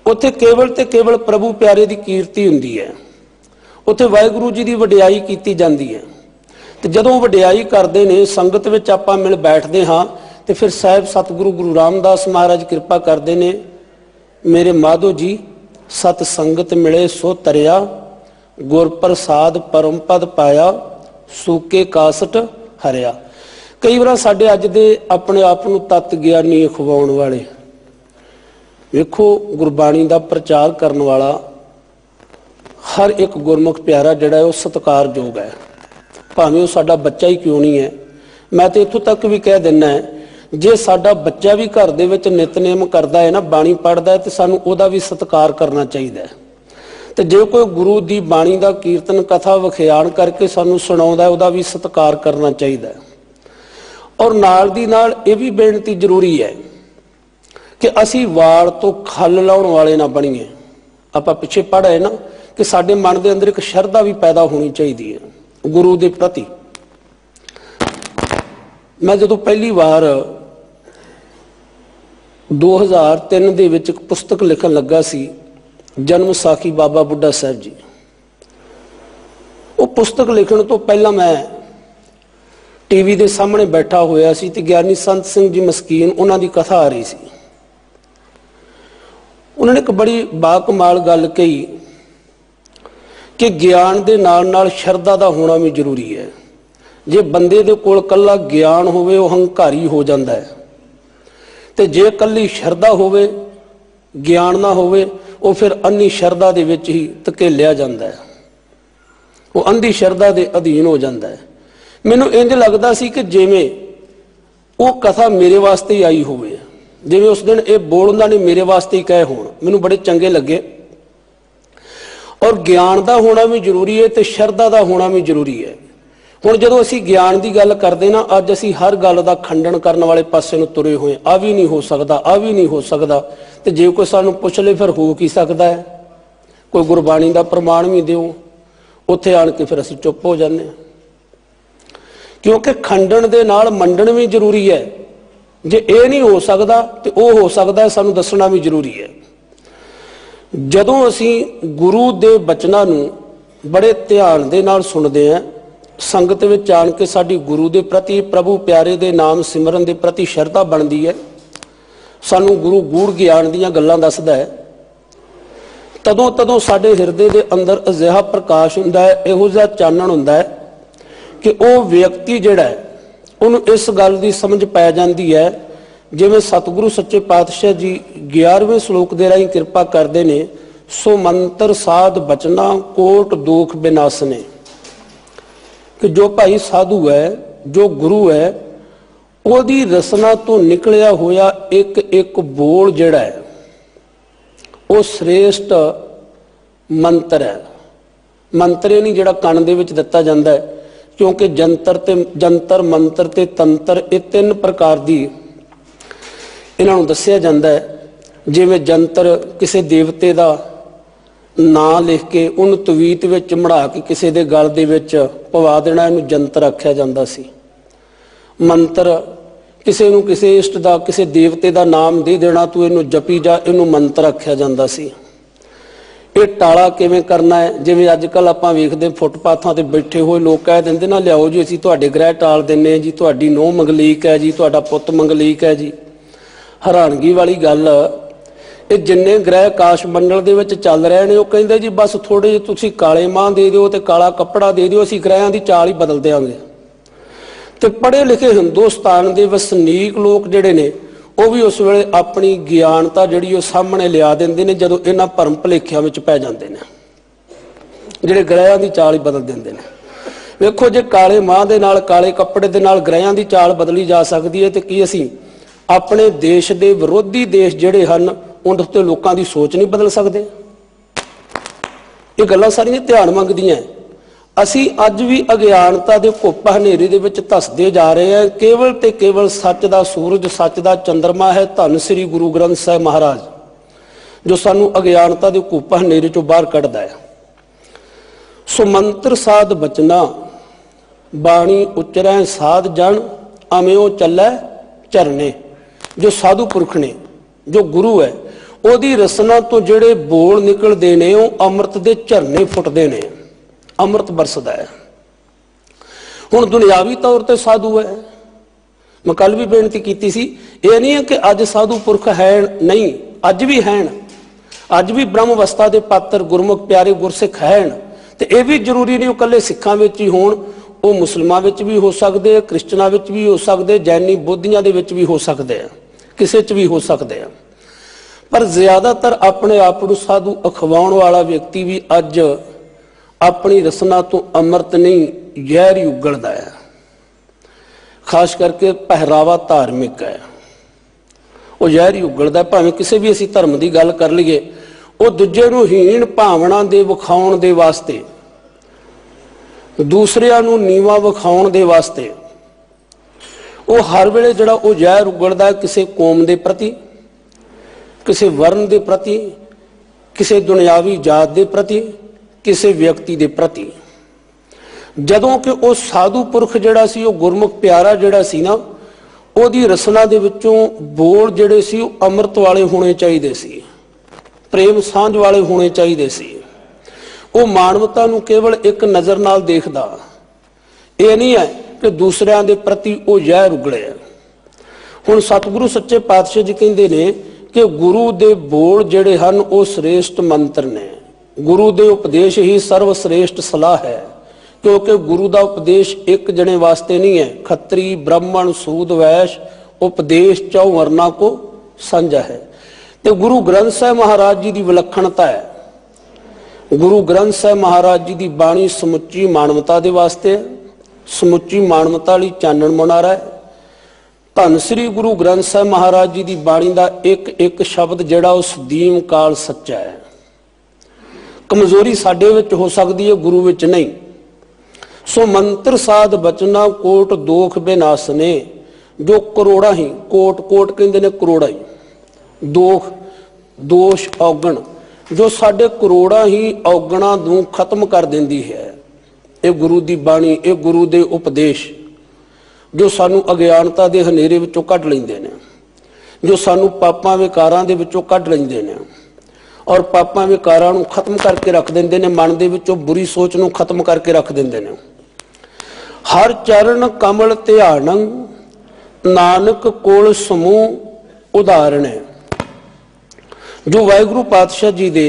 उत्थे केवल ते केवल प्रभु प्यारे की कीर्ति हुंदी है, उत्थे वाहिगुरू जी की वडियाई की जाती है। ਤੇ ਜਦੋਂ ਵਡਿਆਈ ਕਰਦੇ ਨੇ ਸੰਗਤ ਵਿੱਚ ਆਪਾਂ ਮਿਲ ਬੈਠਦੇ ਹਾਂ ਤੇ ਫਿਰ ਸਾਹਿਬ ਸਤਿਗੁਰੂ ਗੁਰੂ ਰਾਮਦਾਸ ਮਹਾਰਾਜ ਕਿਰਪਾ ਕਰਦੇ ਨੇ, ਮੇਰੇ ਮਾਧੋ ਜੀ ਸਤ ਸੰਗਤ ਮਿਲੇ ਸੋ ਤਰਿਆ, ਗੁਰ ਪ੍ਰਸਾਦ ਪਰਮ ਪਦ ਪਾਇਆ, ਸੂਕੇ ਕਾਸਟ ਹਰਿਆ। ਕਈ ਵਾਰ ਸਾਡੇ ਅੱਜ ਦੇ ਆਪਣੇ ਆਪ ਨੂੰ ਤਤ ਗਿਆਨੀ ਅਖਵਾਉਣ ਵਾਲੇ, ਵੇਖੋ ਗੁਰਬਾਣੀ ਦਾ ਪ੍ਰਚਾਰ ਕਰਨ ਵਾਲਾ ਹਰ ਇੱਕ ਗੁਰਮੁਖ ਪਿਆਰਾ ਜਿਹੜਾ ਹੈ ਉਹ ਸਤਿਕਾਰਯੋਗ ਹੈ, ਭਾਵੇਂ ਉਹ ਸਾਡਾ ਬੱਚਾ ਹੀ ਕਿਉਂ ਨਹੀਂ ਹੈ। ਮੈਂ ਤੇ ਇੱਥੋਂ ਤੱਕ ਵੀ ਕਹਿ ਦਿੰਦਾ ਹੈ, ਜੇ ਸਾਡਾ ਬੱਚਾ ਵੀ ਘਰ ਦੇ ਵਿੱਚ ਨਿਤਨੇਮ ਕਰਦਾ ਹੈ ਨਾ, ਬਾਣੀ ਪੜ੍ਹਦਾ ਹੈ, ਤੇ ਸਾਨੂੰ ਉਹਦਾ ਵੀ ਸਤਿਕਾਰ ਕਰਨਾ ਚਾਹੀਦਾ ਹੈ। ਤੇ ਜੇ ਕੋਈ ਗੁਰੂ ਦੀ ਬਾਣੀ ਦਾ ਕੀਰਤਨ ਕਥਾ ਵਿਖਿਆਨ ਕਰਕੇ ਸਾਨੂੰ ਸੁਣਾਉਂਦਾ, ਉਹਦਾ ਵੀ ਸਤਿਕਾਰ ਕਰਨਾ ਚਾਹੀਦਾ ਹੈ। ਔਰ ਨਾਲ ਦੀ ਨਾਲ ਇਹ ਵੀ ਬੇਨਤੀ ਜ਼ਰੂਰੀ ਹੈ ਕਿ ਅਸੀਂ ਵਾਲ ਤੋਂ ਖੱਲ ਲਾਉਣ ਵਾਲੇ ਨਾ ਬਣੀਏ। ਆਪਾਂ ਪਿੱਛੇ ਪੜ੍ਹੇ ਨਾ ਕਿ ਸਾਡੇ ਮਨ ਦੇ ਅੰਦਰ ਇੱਕ ਸ਼ਰਧਾ ਵੀ ਪੈਦਾ ਹੋਣੀ ਚਾਹੀਦੀ ਹੈ ਗੁਰੂ ਦੇ ਪ੍ਰਤੀ। ਮੈਂ ਜਦੋਂ ਪਹਿਲੀ ਵਾਰ 2003 ਦੇ ਵਿੱਚ ਇੱਕ ਪੁਸਤਕ ਲਿਖਣ ਲੱਗਾ ਸੀ, ਜਨਮ ਸਾਖੀ ਬਾਬਾ ਬੁੱਢਾ ਸਾਹਿਬ ਜੀ, ਉਹ ਪੁਸਤਕ ਲਿਖਣ ਤੋਂ ਪਹਿਲਾਂ ਮੈਂ ਟੀਵੀ ਦੇ ਸਾਹਮਣੇ ਬੈਠਾ ਹੋਇਆ ਸੀ ਤੇ ਗਿਆਨੀ ਸੰਤ ਸਿੰਘ ਜੀ ਮਸਕੀਨ, ਉਹਨਾਂ ਦੀ ਕਥਾ ਆ ਰਹੀ ਸੀ। ਉਹਨਾਂ ਨੇ ਇੱਕ ਬੜੀ ਬਾਕਮਾਲ ਗੱਲ ਕਹੀ ਕਿ ਗਿਆਨ ਦੇ ਨਾਲ ਨਾਲ ਸ਼ਰਧਾ ਦਾ ਹੋਣਾ ਵੀ ਜ਼ਰੂਰੀ ਹੈ। ਜੇ ਬੰਦੇ ਦੇ ਕੋਲ ਕੱਲਾ ਗਿਆਨ ਹੋਵੇ ਉਹ ਹੰਕਾਰੀ ਹੋ ਜਾਂਦਾ ਹੈ, ਤੇ ਜੇ ਕੱਲੀ ਸ਼ਰਧਾ ਹੋਵੇ ਗਿਆਨ ਨਾ ਹੋਵੇ ਉਹ ਫਿਰ ਅੰਨੀ ਸ਼ਰਧਾ ਦੇ ਵਿੱਚ ਹੀ ਧਕੇਲਿਆ ਜਾਂਦਾ ਹੈ, ਉਹ ਅੰਧੀ ਸ਼ਰਧਾ ਦੇ ਅਧੀਨ ਹੋ ਜਾਂਦਾ ਹੈ। ਮੈਨੂੰ ਇੰਝ ਲੱਗਦਾ ਸੀ ਕਿ ਜਿਵੇਂ ਉਹ ਕਥਾ ਮੇਰੇ ਵਾਸਤੇ ਹੀ ਆਈ ਹੋਵੇ, ਜਿਵੇਂ ਉਸ ਦਿਨ ਇਹ ਬੋਲ ਉਹਨਾਂ ਨੇ ਮੇਰੇ ਵਾਸਤੇ ਹੀ ਕਹੇ ਹੋਣ, ਮੈਨੂੰ ਬੜੇ ਚੰਗੇ ਲੱਗੇ। ਔਰ ਗਿਆਨ ਦਾ ਹੋਣਾ ਵੀ ਜ਼ਰੂਰੀ ਹੈ ਤੇ ਸ਼ਰਧਾ ਦਾ ਹੋਣਾ ਵੀ ਜ਼ਰੂਰੀ ਹੈ। ਹੁਣ ਜਦੋਂ ਅਸੀਂ ਗਿਆਨ ਦੀ ਗੱਲ ਕਰਦੇ ਨਾ, ਅੱਜ ਅਸੀਂ ਹਰ ਗੱਲ ਦਾ ਖੰਡਨ ਕਰਨ ਵਾਲੇ ਪਾਸੇ ਨੂੰ ਤੁਰੇ ਹੋਏ, ਆ ਵੀ ਨਹੀਂ ਹੋ ਸਕਦਾ, ਆ ਵੀ ਨਹੀਂ ਹੋ ਸਕਦਾ। ਤੇ ਜੇ ਕੋਈ ਸਾਨੂੰ ਪੁੱਛ ਲੇ ਫਿਰ ਹੋ ਕੀ ਸਕਦਾ ਹੈ, ਕੋਈ ਗੁਰਬਾਣੀ ਦਾ ਪ੍ਰਮਾਣ ਵੀ ਦਿਓ, ਉੱਥੇ ਆਣ ਕੇ ਫਿਰ ਅਸੀਂ ਚੁੱਪ ਹੋ ਜਾਂਦੇ ਹਾਂ। ਕਿਉਂਕਿ ਖੰਡਨ ਦੇ ਨਾਲ ਮੰਡਣ ਵੀ ਜ਼ਰੂਰੀ ਹੈ। ਜੇ ਇਹ ਨਹੀਂ ਹੋ ਸਕਦਾ ਤੇ ਉਹ ਹੋ ਸਕਦਾ, ਸਾਨੂੰ ਦੱਸਣਾ ਵੀ ਜ਼ਰੂਰੀ ਹੈ। ਜਦੋਂ ਅਸੀਂ ਗੁਰੂ ਦੇ ਬਚਨਾਂ ਨੂੰ ਬੜੇ ਧਿਆਨ ਦੇ ਨਾਲ ਸੁਣਦੇ ਹਾਂ, ਸੰਗਤ ਵਿੱਚ ਆਣ ਕੇ ਸਾਡੀ ਗੁਰੂ ਦੇ ਪ੍ਰਤੀ, ਪ੍ਰਭੂ ਪਿਆਰੇ ਦੇ ਨਾਮ ਸਿਮਰਨ ਦੇ ਪ੍ਰਤੀ ਸ਼ਰਧਾ ਬਣਦੀ ਹੈ, ਸਾਨੂੰ ਗੁਰੂ ਗੂੜ ਗਿਆਨ ਦੀਆਂ ਗੱਲਾਂ ਦੱਸਦਾ ਹੈ, ਤਦੋਂ ਸਾਡੇ ਹਿਰਦੇ ਦੇ ਅੰਦਰ ਅਜਿਹਾ ਪ੍ਰਕਾਸ਼ ਹੁੰਦਾ ਹੈ, ਇਹੋ ਜਿਹਾ ਚਾਨਣ ਹੁੰਦਾ ਹੈ ਕਿ ਉਹ ਵਿਅਕਤੀ ਜਿਹੜਾ ਹੈ ਉਹਨੂੰ ਇਸ ਗੱਲ ਦੀ ਸਮਝ ਪੈ ਜਾਂਦੀ ਹੈ, ਜਿਵੇਂ ਸਤਿਗੁਰੂ ਸੱਚੇ ਪਾਤਸ਼ਾਹ ਜੀ 11ਵੇਂ ਸ਼ਲੋਕ ਦੇ ਰਾਹੀਂ ਕਿਰਪਾ ਕਰਦੇ ਨੇ, ਸੋ ਮੰਤਰ ਸਾਧ ਬਚਨਾ ਕੋਟ ਦੁਖ ਬਿਨਾਸਨੇ, ਕਿ ਜੋ ਭਾਈ ਸਾਧੂ ਹੈ, ਜੋ ਗੁਰੂ ਹੈ, ਉਹਦੀ ਰਸਨਾ ਤੋਂ ਨਿਕਲਿਆ ਹੋਇਆ ਇੱਕ ਇੱਕ ਬੋਲ ਜਿਹੜਾ ਹੈ ਉਹ ਸ੍ਰੇਸ਼ਟ ਮੰਤਰ ਹੈ। ਮੰਤਰ ਇਹ ਨਹੀਂ ਜਿਹੜਾ ਕੰਨ ਦੇ ਵਿੱਚ ਦਿੱਤਾ ਜਾਂਦਾ ਹੈ, ਕਿਉਂਕਿ ਜੰਤਰ ਮੰਤਰ ਤੇ ਤੰਤਰ ਇਹ ਤਿੰਨ ਪ੍ਰਕਾਰ ਦੀ ਇਹਨਾਂ ਨੂੰ ਦੱਸਿਆ ਜਾਂਦਾ ਹੈ। ਜਿਵੇਂ ਜੰਤਰ ਕਿਸੇ ਦੇਵਤੇ ਦਾ ਨਾਂ ਲਿਖ ਕੇ ਉਹਨੂੰ ਤਵੀਤ ਵਿੱਚ ਮੜਾ ਕੇ ਕਿਸੇ ਦੇ ਗਲ ਦੇ ਵਿੱਚ ਪਵਾ ਦੇਣਾ, ਇਹਨੂੰ ਜੰਤਰ ਆਖਿਆ ਜਾਂਦਾ ਸੀ। ਮੰਤਰ ਕਿਸੇ ਨੂੰ ਕਿਸੇ ਇਸ਼ਟ ਦਾ, ਕਿਸੇ ਦੇਵਤੇ ਦਾ ਨਾਮ ਦੇ ਦੇਣਾ, ਤੂੰ ਇਹਨੂੰ ਜਪੀ ਜਾ, ਇਹਨੂੰ ਮੰਤਰ ਆਖਿਆ ਜਾਂਦਾ ਸੀ। ਇਹ ਟਾਲਾ ਕਿਵੇਂ ਕਰਨਾ ਹੈ, ਜਿਵੇਂ ਅੱਜ ਕੱਲ ਆਪਾਂ ਵੇਖਦੇ ਫੁੱਟਪਾਥਾਂ ਤੇ ਬੈਠੇ ਹੋਏ ਲੋਕ ਕਹਿ ਦਿੰਦੇ ਨਾ, ਲਿਆਓ ਜੀ ਅਸੀਂ ਤੁਹਾਡੇ ਗ੍ਰਹਿ ਟਾਲ ਦਿੰਨੇ ਹਾਂ ਜੀ, ਤੁਹਾਡੀ ਨੂੰਹ ਮੰਗਲੀਕ ਹੈ ਜੀ, ਤੁਹਾਡਾ ਪੁੱਤ ਮੰਗਲੀਕ ਹੈ ਜੀ। ਹੈਰਾਨਗੀ ਵਾਲੀ ਗੱਲ, ਇਹ ਜਿੰਨੇ ਗ੍ਰਹਿ ਆਕਾਸ਼ ਮੰਡਲ ਦੇ ਵਿੱਚ ਚੱਲ ਰਹੇ ਨੇ, ਉਹ ਕਹਿੰਦੇ ਜੀ ਬਸ ਥੋੜੇ ਜਿਹੇ ਤੁਸੀਂ ਕਾਲੇ ਮਾਂ ਦੇ ਦਿਓ ਤੇ ਕਾਲਾ ਕੱਪੜਾ ਦੇ ਦਿਓ, ਅਸੀਂ ਗ੍ਰਹਿਆਂ ਦੀ ਚਾਲ ਹੀ ਬਦਲ ਦਿਆਂਗੇ। ਤੇ ਪੜ੍ਹੇ ਲਿਖੇ ਹਿੰਦੁਸਤਾਨ ਦੇ ਵਸਨੀਕ ਲੋਕ ਜਿਹੜੇ ਨੇ, ਉਹ ਵੀ ਉਸ ਵੇਲੇ ਆਪਣੀ ਗਿਆਨਤਾ ਜਿਹੜੀ ਉਹ ਸਾਹਮਣੇ ਲਿਆ ਦਿੰਦੇ ਨੇ, ਜਦੋਂ ਇਹਨਾਂ ਭਰਮ ਭੁਲੇਖਿਆਂ ਵਿੱਚ ਪੈ ਜਾਂਦੇ ਨੇ, ਜਿਹੜੇ ਗ੍ਰਹਿਆਂ ਦੀ ਚਾਲ ਹੀ ਬਦਲ ਦਿੰਦੇ ਨੇ। ਵੇਖੋ, ਜੇ ਕਾਲੇ ਮਾਂ ਦੇ ਨਾਲ, ਕਾਲੇ ਕੱਪੜੇ ਦੇ ਨਾਲ ਗ੍ਰਹਿਆਂ ਦੀ ਚਾਲ ਬਦਲੀ ਜਾ ਸਕਦੀ ਹੈ, ਤੇ ਕੀ ਅਸੀਂ ਆਪਣੇ ਦੇਸ਼ ਦੇ ਵਿਰੋਧੀ ਦੇਸ਼ ਜਿਹੜੇ ਹਨ ਉਹਨਾਂ ਉੱਤੇ ਲੋਕਾਂ ਦੀ ਸੋਚ ਨਹੀਂ ਬਦਲ ਸਕਦੇ? ਇਹ ਗੱਲਾਂ ਸਾਰੀਆਂ ਧਿਆਨ ਮੰਗਦੀਆਂ। ਅਸੀਂ ਅੱਜ ਵੀ ਅਗਿਆਨਤਾ ਦੇ ਘੁੱਪ ਹਨੇਰੇ ਦੇ ਵਿੱਚ ਧੱਸਦੇ ਜਾ ਰਹੇ ਹਾਂ। ਕੇਵਲ ਤੇ ਕੇਵਲ ਸੱਚ ਦਾ ਸੂਰਜ, ਸੱਚ ਦਾ ਚੰਦਰਮਾ ਹੈ ਧੰਨ ਸ੍ਰੀ ਗੁਰੂ ਗ੍ਰੰਥ ਸਾਹਿਬ ਮਹਾਰਾਜ, ਜੋ ਸਾਨੂੰ ਅਗਿਆਨਤਾ ਦੇ ਘੁੱਪ ਹਨੇਰੇ ਚੋਂ ਬਾਹਰ ਕੱਢਦਾ ਹੈ। ਸੋ ਮੰਤਰ ਸਾਧ ਬਚਨਾ, ਬਾਣੀ ਉਚਰੈ ਸਾਧ ਜਨ, ਅਮਿਓ ਚੱਲੈ ਝਰਨੇ। ਜੋ ਸਾਧੂ ਪੁਰਖ ਨੇ, ਜੋ ਗੁਰੂ ਹੈ, ਉਹਦੀ ਰਸਨਾ ਤੋਂ ਜਿਹੜੇ ਬੋਲ ਨਿਕਲਦੇ ਨੇ, ਉਹ ਅੰਮ੍ਰਿਤ ਦੇ ਝਰਨੇ ਫੁੱਟਦੇ ਨੇ, ਅੰਮ੍ਰਿਤ ਬਰਸਦਾ ਹੈ। ਹੁਣ ਦੁਨਿਆਵੀ ਤੌਰ ਤੇ ਸਾਧੂ ਹੈ। मैं कल भी बेनती की सी, ये नहीं है कि अज साधु पुरख है नहीं, अज भी हैं, अज भी ब्रह्म अवस्था के पात्र गुरमुख प्यारे गुरसिख हैं। तो यह भी जरूरी नहीं कल्ले सिखां विच ही होण, वो मुसलमां विच भी हो सकते, क्रिश्चनां विच भी हो सकते, जैनी बौद्धियां दे विच भी हो सकते हैं, किसी च भी हो सकते हैं। पर ज्यादातर अपने आप को साधु अखवाउण वाला व्यक्ति भी अज अपनी रसना तो अमृत नहीं जहर ही उगलदा है। खास करके पहरावा धार्मिक है, वो जहर ही उगलदा। भावें किसी भी असीं धर्म की गल कर लीए, वो दूजे नूं हीन भावना दे विखाउण दे वास्ते, दूसरिਆਂ ਨੂੰ ਨੀਵਾਂ ਵਿਖਾਉਣ ਦੇ ਵਾਸਤੇ ਉਹ ਹਰ ਵੇਲੇ ਜਿਹੜਾ ਉਹ ਜ਼ਹਿਰ ਉਗਲਦਾ ਕਿਸੇ ਕੌਮ ਦੇ ਪ੍ਰਤੀ, ਕਿਸੇ ਵਰਨ ਦੇ ਪ੍ਰਤੀ, ਕਿਸੇ ਦੁਨਿਆਵੀ ਜਾਤ ਦੇ ਪ੍ਰਤੀ, ਕਿਸੇ ਵਿਅਕਤੀ ਦੇ ਪ੍ਰਤੀ। ਜਦੋਂ ਕਿ ਉਹ ਸਾਧੂ ਪੁਰਖ ਜਿਹੜਾ ਸੀ, ਉਹ ਗੁਰਮੁਖ ਪਿਆਰਾ ਜਿਹੜਾ ਸੀ ਨਾ, ਉਹਦੀ ਰਸਨਾ ਦੇ ਵਿੱਚੋਂ ਬੋਲ ਜਿਹੜੇ ਸੀ ਉਹ ਅੰਮ੍ਰਿਤ ਵਾਲੇ ਹੋਣੇ ਚਾਹੀਦੇ ਸੀ, ਪ੍ਰੇਮ ਸਾਂਝ ਵਾਲੇ ਹੋਣੇ ਚਾਹੀਦੇ ਸੀ। ਉਹ ਮਾਨਵਤਾ ਨੂੰ ਕੇਵਲ ਇੱਕ ਨਜ਼ਰ ਨਾਲ ਦੇਖਦਾ, ਇਹ ਨਹੀਂ ਹੈ ਕਿ ਦੂਸਰਿਆਂ ਦੇ ਪ੍ਰਤੀ ਉਹ ਜ਼ਹਿਰ ਉਗਲਿਆ। ਹੁਣ ਸਤਿਗੁਰੂ ਸੱਚੇ ਪਾਤਸ਼ਾਹ ਜੀ ਕਹਿੰਦੇ ਨੇ ਕਿ ਗੁਰੂ ਦੇ ਬੋਲ ਜਿਹੜੇ ਹਨ ਉਹ ਸ੍ਰੇਸ਼ਟ ਮੰਤਰ ਨੇ, ਗੁਰੂ ਦੇ ਉਪਦੇਸ਼ ਹੀ ਸਰਵ ਸ੍ਰੇਸ਼ਟ ਸਲਾਹ ਹੈ। क्योंकि गुरु का उपदेश एक जने वास्ते नहीं है, खत्री ब्राह्मण सूद वैश्य उपदेश चौ वर्णा को साझा है। तो गुरु ग्रंथ साहिब महाराज जी की विलक्षणता है। गुरु ग्रंथ साहिब महाराज जी की बाणी समुची मानवता के वास्ते है, समुची मानवता लई चानण मुनारा है। धन श्री गुरु ग्रंथ साहिब महाराज जी की बाणी का एक एक शब्द जिहड़ा उस दीम काल सच्चा है। कमजोरी साडे विच हो सकती है, गुरु विच नहीं। सो मंत्र साध बचना कोट दोख बेनासने, जो करोड़ा ही कोट कोट कहते ने करोड़ा ही, दोख दोष औगण जो साडे करोड़ा ही औगणा नूं खत्म कर देंदी है। ये गुरु की बाणी, ये गुरु के उपदेश जो सानू अज्ञानता के हनेरे विचों कढ लैंदे ने, जो सानू पापां विकारां दे विचों कढ लैंदे ने और पापां विकारां नूं खत्म करके रख देंदे ने, मन दे विचों बुरी सोच नूं खत्म करके रख देंदे ने। हर चरण कमल ध्यान नानक कोल समूह उदाहरण है। जो वाहिगुरु पातशाह जी दे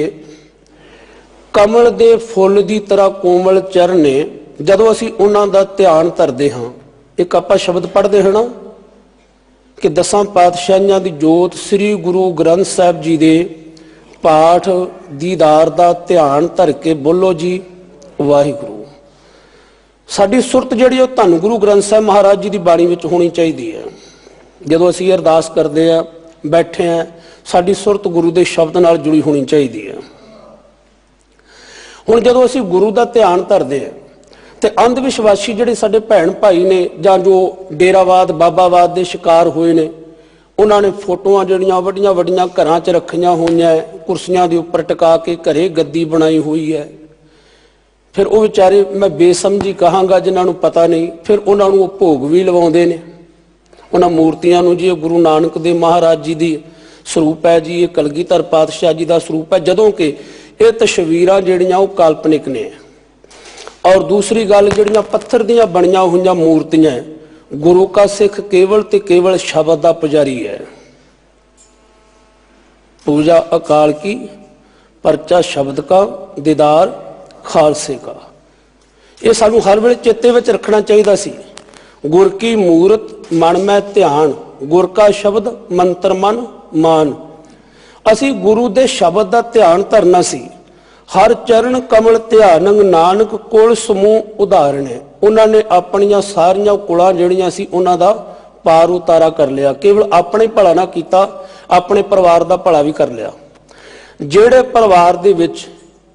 कमल दे फुੱਲ ਦੀ तरह कोमल चरण ने, जदों असीं उन्हां दा ध्यान धरदे हां, एक आपां शब्द पढ़दे हां ना कि 10 पातशाहियां दी जोत श्री गुरु ग्रंथ साहिब जी दे पाठ दीदार दा ध्यान धर के बोलो जी वाहिगुरू। साडी सुरत जिहड़ी वो धन गुरु ग्रंथ साहिब महाराज जी की बाणी विच होनी चाहिए है। जदों असीं अरदास करते हैं, बैठे हैं, साडी सुरत गुरु के शब्द नाल जुड़ी होनी चाहिए है। हुण जदों असीं गुरु का ध्यान धरते हैं तो अंध विश्वासी जिहड़े साडे भैण भाई ने, जां जो डेरावाद बाबावाद के शिकार होए ने, उन्होंने फोटोआं जिहड़ियां वड्डियां वड्डियां घरां च रखियां होईयां, कुर्सियां दे उपर टिका के घरे गद्दी बनाई हुई है। फिर वो बेचारे, मैं बेसमझी कहांगा जिन्होंने पता नहीं, फिर उन्होंने वो भोग भी लवाउंदे ने उन्हां मूर्तियां नूं जी। गुरु नानक देव महाराज जी की स्वरूप है जी, ये कलगीधर पातशाह जी का स्वरूप है, जदों कि ये तस्वीरां जिहड़ियां वो काल्पनिक ने। और दूसरी गल जिहड़ियां पत्थर दीयां बणियां होईयां मूर्तियां, गुरु का सिख केवल ते केवल शब्द का पुजारी है। पूजा अकाल की, परचा शब्द का, दीदार खालसे का। ये सानू हर वेले चेते विच रखना चाहिए सी। गुर की मूरत मन में ध्यान, गुर का शब्द मंत्र मन मान। असी गुरु दे शब्द का ध्यान धरना सी। हर चरण कमल ध्यान नानक कोल समूह उदाहरण है। उन्होंने अपनिया सारियां कुलां जिहड़ियां सी उन्हां दा पार उतारा कर लिया। केवल अपने भला ना कीता, अपने परिवार का भला भी कर लिया। जिहड़े परिवार दे विच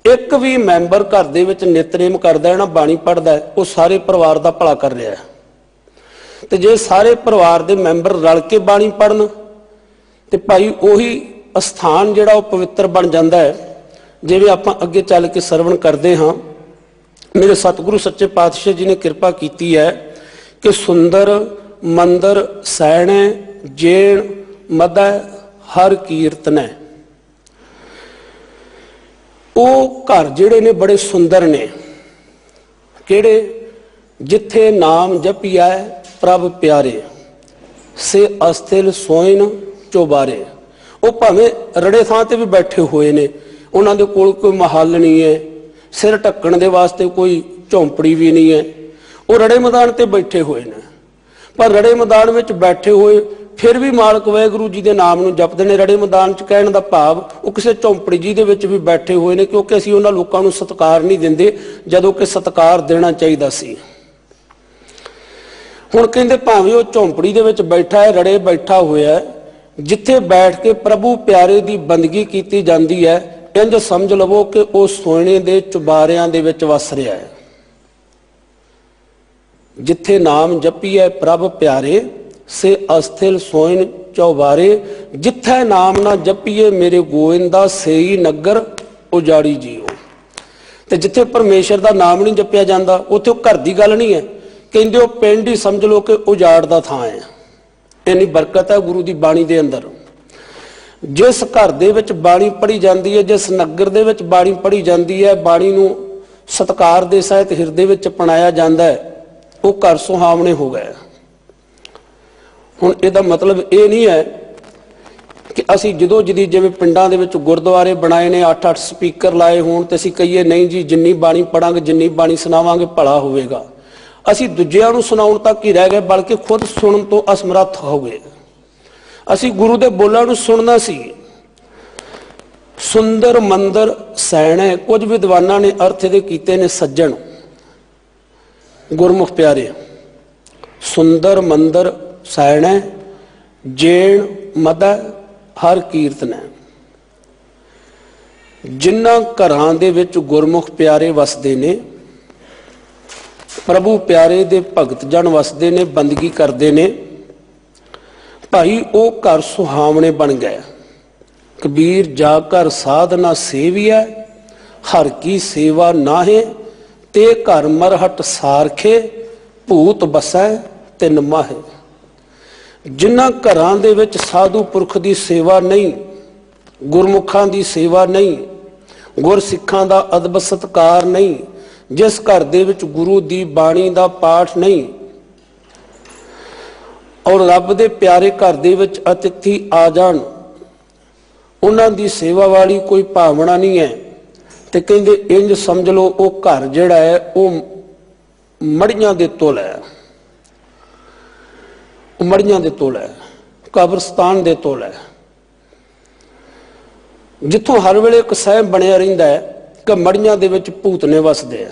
एक भी मैंबर घर दे विच नितनेम करदा है ना, बाणी पढ़दा है, वो सारे परिवार का भला कर रहा है। तो जे सारे परिवार के मैंबर रल के बाणी पढ़न तो भाई उही अस्थान जिहड़ा वो पवित्र बन जाता है। जिवें आपां अगे चल के सरवण करते हाँ, मेरे सतगुरु सच्चे पातशाह जी ने कृपा की है कि सुंदर मंदर सैणे जेण मदै हर कीर्तन है। वो घर जिहड़े ने बड़े सुंदर ने, किहड़े जिथे नाम जपिया प्रभ प्यारे से अस्थिल सोइन चौबारे। वो भावें रड़े थां ते भी बैठे हुए ने, उन्हां दे कोल कोई महल नहीं है, सिर ढक्कण दे वास्ते कोई झोंपड़ी भी नहीं है, वो रड़े मैदान ते बैठे हुए ने। पर रड़े मैदान विच बैठे हुए फिर भी मालक वाहिगुरू जी के नाम नूं जपदे ने। रड़े मैदान च कहण दा भाव वो किसी झोंपड़ी जी दे विच भी बैठे हुए ने, क्योंकि असीं उन्हां लोकां नूं सत्कार नहीं दिंदे जदों कि सत्कार देना चाहिदा सी। हुण कहंदे भावें वो झोंपड़ी दे विच बैठा है, रड़े बैठा होया है, जिथे बैठ के प्रभु प्यारे की बंदगी की जाती है, इंज समझ लवो कि वह सोने के चुबारियां दे विच वस रहा है। जिथे नाम जपी है प्रभ प्यारे से अस्थिल सोइन चौबारे। जिथे नाम ना जपीए मेरे गोविंदा सेई नगर उजाड़ी जियो। ते जिथे परमेश्वर का नाम नहीं जपिया जाता उत्थे घर की गल नहीं है, कहंदे वो पिंड ही समझ लो कि उजाड़ दा थां है। इन्नी बरकत है गुरु की बाणी के अंदर। जिस घर दे विच बाणी पढ़ी जाती है, जिस नगर दे विच बाणी पढ़ी जाती है, बाणी नूं सत्कार दे सहित हिरदे विच अपनाया जाता है, वो घर सुहावने हो गए। हुण इहदा मतलब ये नहीं है कि असीं जदों जदी जिवें पिंडां दे विच गुरुद्वारे बनाए ने, 8-8 स्पीकर लाए होण ते असीं कहीए नहीं जी जिन्नी बाणी पढ़ांगे जिन्नी बाणी सुणावांगे भला होवेगा। असीं दूजिआं नूं सुणाउण तक ही रह गए, बल्कि खुद सुणन तो असमर्थ हो गए। असीं गुरु दे बोलां नूं सुणना सी। सुंदर मंदर सैणे, कुछ विद्वानां ने अर्थ इहदे कीते ने सज्जण गुरमुख प्यारे। सुंदर मंदर सैणे जैन मद हर कीर्तन। जिन्हां घरां दे विच गुरमुख प्यारे वसदे ने, प्रभु प्यारे दे भगत जन वसदे ने, बंदगी करते ने, भाई वो घर सुहावने बन गए। कबीर जाकर साधना सेविया हर की सेवा नाहे, ते घर मरहट सारखे भूत बसै तिन माहे। जिन्हां घरां दे विच साधु पुरख की सेवा नहीं, गुरमुखां की सेवा नहीं, गुरसिखां दा अदब सत्कार नहीं, जिस घर दे विच गुरु दी बाणी दा पाठ नहीं और रब दे प्यारे घर दे विच अतिथि आ जाण, उन्हां दी सेवा वाली कोई भावना नहीं है, ते कहंदे इंज समझ लो वो घर जिहड़ा है वो मड़ियां दे तुल है, मड़ियां दे तुल है, कब्रस्तान दे तुल है, जिथों हर वेले एक सहम बनिया रहिंदा है कि मड़ियां दे विच भूतने वसदे आ।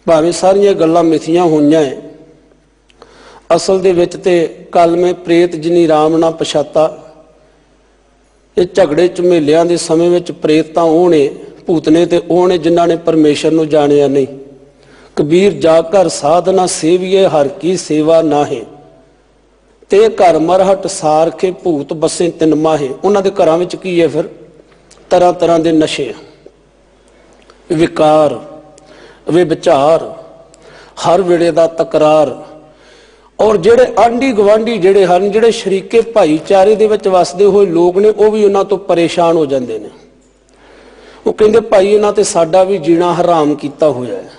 भावें सारियां गल्लां मिथियां होईयां है, असल दे विच ते कल में प्रेत जिनी राम ना पछाता। ये झगड़े झमेलियां दे समय विच प्रेत तां ओह ने, भूतने ते ओह ने जिन्हां ने परमेश्वर नूं जाणिया नहीं। कबीर जाकर साधना सेविए हर की सेवा नाहे, ते घर मरहट सार के भूत बसे तिन माहे। उन्हां दे घरां विच की है फिर तरह तरह के नशे, विकार, विचार, हर वेले दा तकरार, और जेड़े आंडी गवांढी जेड़े हन, जेड़े शरीके भाईचारे दे विच वसदे होए लोग ने, वो भी उन्हां तो परेशान हो जांदे ने। वो कहंदे भाई इन्हां ते साडा भी जीना हराम कीता होया है।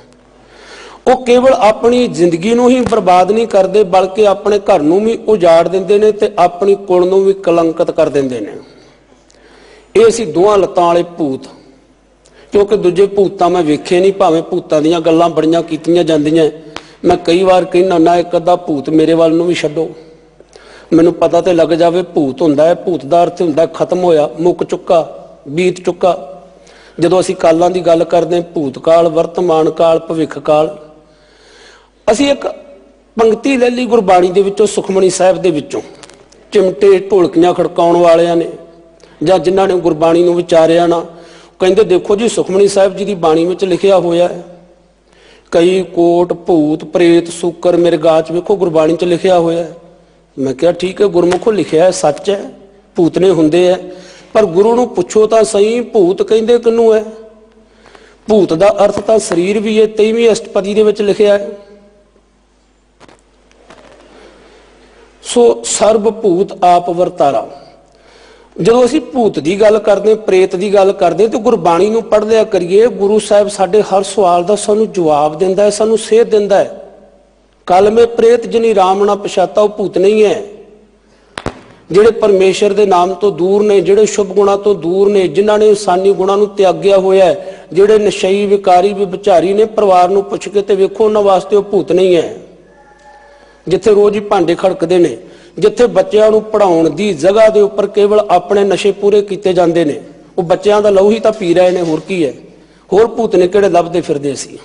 वो केवल अपनी जिंदगी नूं ही बर्बाद नहीं करते, बल्कि अपने घर नूं भी उजाड़ दिंदे ने ते अपनी कुल नूं भी कलंकित कर दिंदे ने। ये सी दोहां लत्तां वाले भूत, क्योंकि दूजे भूत तां मैं वेखे नहीं, भावें भूतां दीयां गल्लां बड़ियां कीतीआं जांदियां। मैं कई बार कहना हुंदा एक अद्धा भूत मेरे वाल नूं भी छड्डो, मैनूं पता तो लग जावे भूत हुंदा है। भूत दा अर्थ हुंदा खत्म होया, मुक चुका, बीत चुका। जदों असीं कालां दी गल करदे, भूतकाल, वर्तमान काल, भविख काल। असीं एक पंक्ति ले ली गुरबाणी दे विचों, सुखमणी साहिब दे विचों, चिमटे ढोलकियां खड़काउण वालियां ने जां जिन्हां ने गुरबाणी नूं विचारिया ना, कहंदे देखो जी सुखमणी साहिब जी दी बाणी विच लिखिया होया है, कई कोट भूत प्रेत सूकर मिरगा च वेखो गुरबाणी च लिखिया होया है। मैं कहा ठीक है, गुरमुखों लिखिया है, सच है, भूतने हुंदे है, पर गुरु नूं पुछो तां सही भूत कहंदे किनूं है। भूत दा अर्थ तां शरीर भी है, 23वीं अष्टपदी दे विच लिखिया है। सो सर्व भूत आप वरतारा, ਜਦੋਂ ਅਸੀਂ ਭੂਤ ਦੀ ਗੱਲ ਕਰਦੇ, ਪ੍ਰੇਤ ਦੀ ਗੱਲ ਕਰਦੇ ਤੇ ਗੁਰਬਾਣੀ ਨੂੰ ਪੜ੍ਹ ਲਿਆ ਕਰੀਏ। ਗੁਰੂ ਸਾਹਿਬ ਸਾਡੇ ਹਰ ਸਵਾਲ ਦਾ ਸਾਨੂੰ ਜਵਾਬ ਦਿੰਦਾ ਹੈ, ਸਾਨੂੰ ਸੇਧ ਦਿੰਦਾ ਹੈ। ਕਲ ਮੇ ਪ੍ਰੇਤ ਜਿਨੀ ਰਾਮ ਨਾ ਪਛਾਤਾ, ਉਹ ਭੂਤ ਨਹੀਂ ਹੈ। ਜਿਹੜੇ ਪਰਮੇਸ਼ਰ ਦੇ ਨਾਮ ਤੋਂ ਦੂਰ ਨੇ, ਜਿਹੜੇ ਸ਼ੁਭ ਗੁਣਾਂ ਤੋਂ ਦੂਰ ਨੇ, ਜਿਨ੍ਹਾਂ ਨੇ ਇਨਸਾਨੀ ਗੁਣਾਂ ਨੂੰ ਤਿਆਗਿਆ ਹੋਇਆ, ਜਿਹੜੇ ਨਸ਼ਈ ਵਿਕਾਰੀ ਵਿਭਚਾਰੀ ਨੇ, ਪਰਿਵਾਰ ਨੂੰ ਪੁੱਛ ਕੇ ਤੇ ਵੇਖੋ, ਉਹਨਾਂ ਵਾਸਤੇ ਉਹ ਭੂਤ ਨਹੀਂ ਹੈ। ਜਿੱਥੇ ਰੋਜ਼ ਹੀ ਭਾਂਡੇ ਖੜਕਦੇ ਨੇ, ਜਿੱਥੇ ਬੱਚਿਆਂ ਨੂੰ ਪੜ੍ਹਾਉਣ ਦੀ ਜਗ੍ਹਾ ਦੇ ਉੱਪਰ ਕੇਵਲ ਆਪਣੇ ਨਸ਼ੇ ਪੂਰੇ ਕੀਤੇ ਜਾਂਦੇ ਨੇ, ਉਹ ਬੱਚਿਆਂ ਦਾ ਲਹੂ ਹੀ ਤਾਂ ਪੀ ਰਹੇ ਨੇ, ਹੋਰ ਕੀ ਹੈ। ਹੋਰ ਭੂਤ ਨੇ ਕਿਹੜੇ ਲੱਭਦੇ ਫਿਰਦੇ ਸੀ।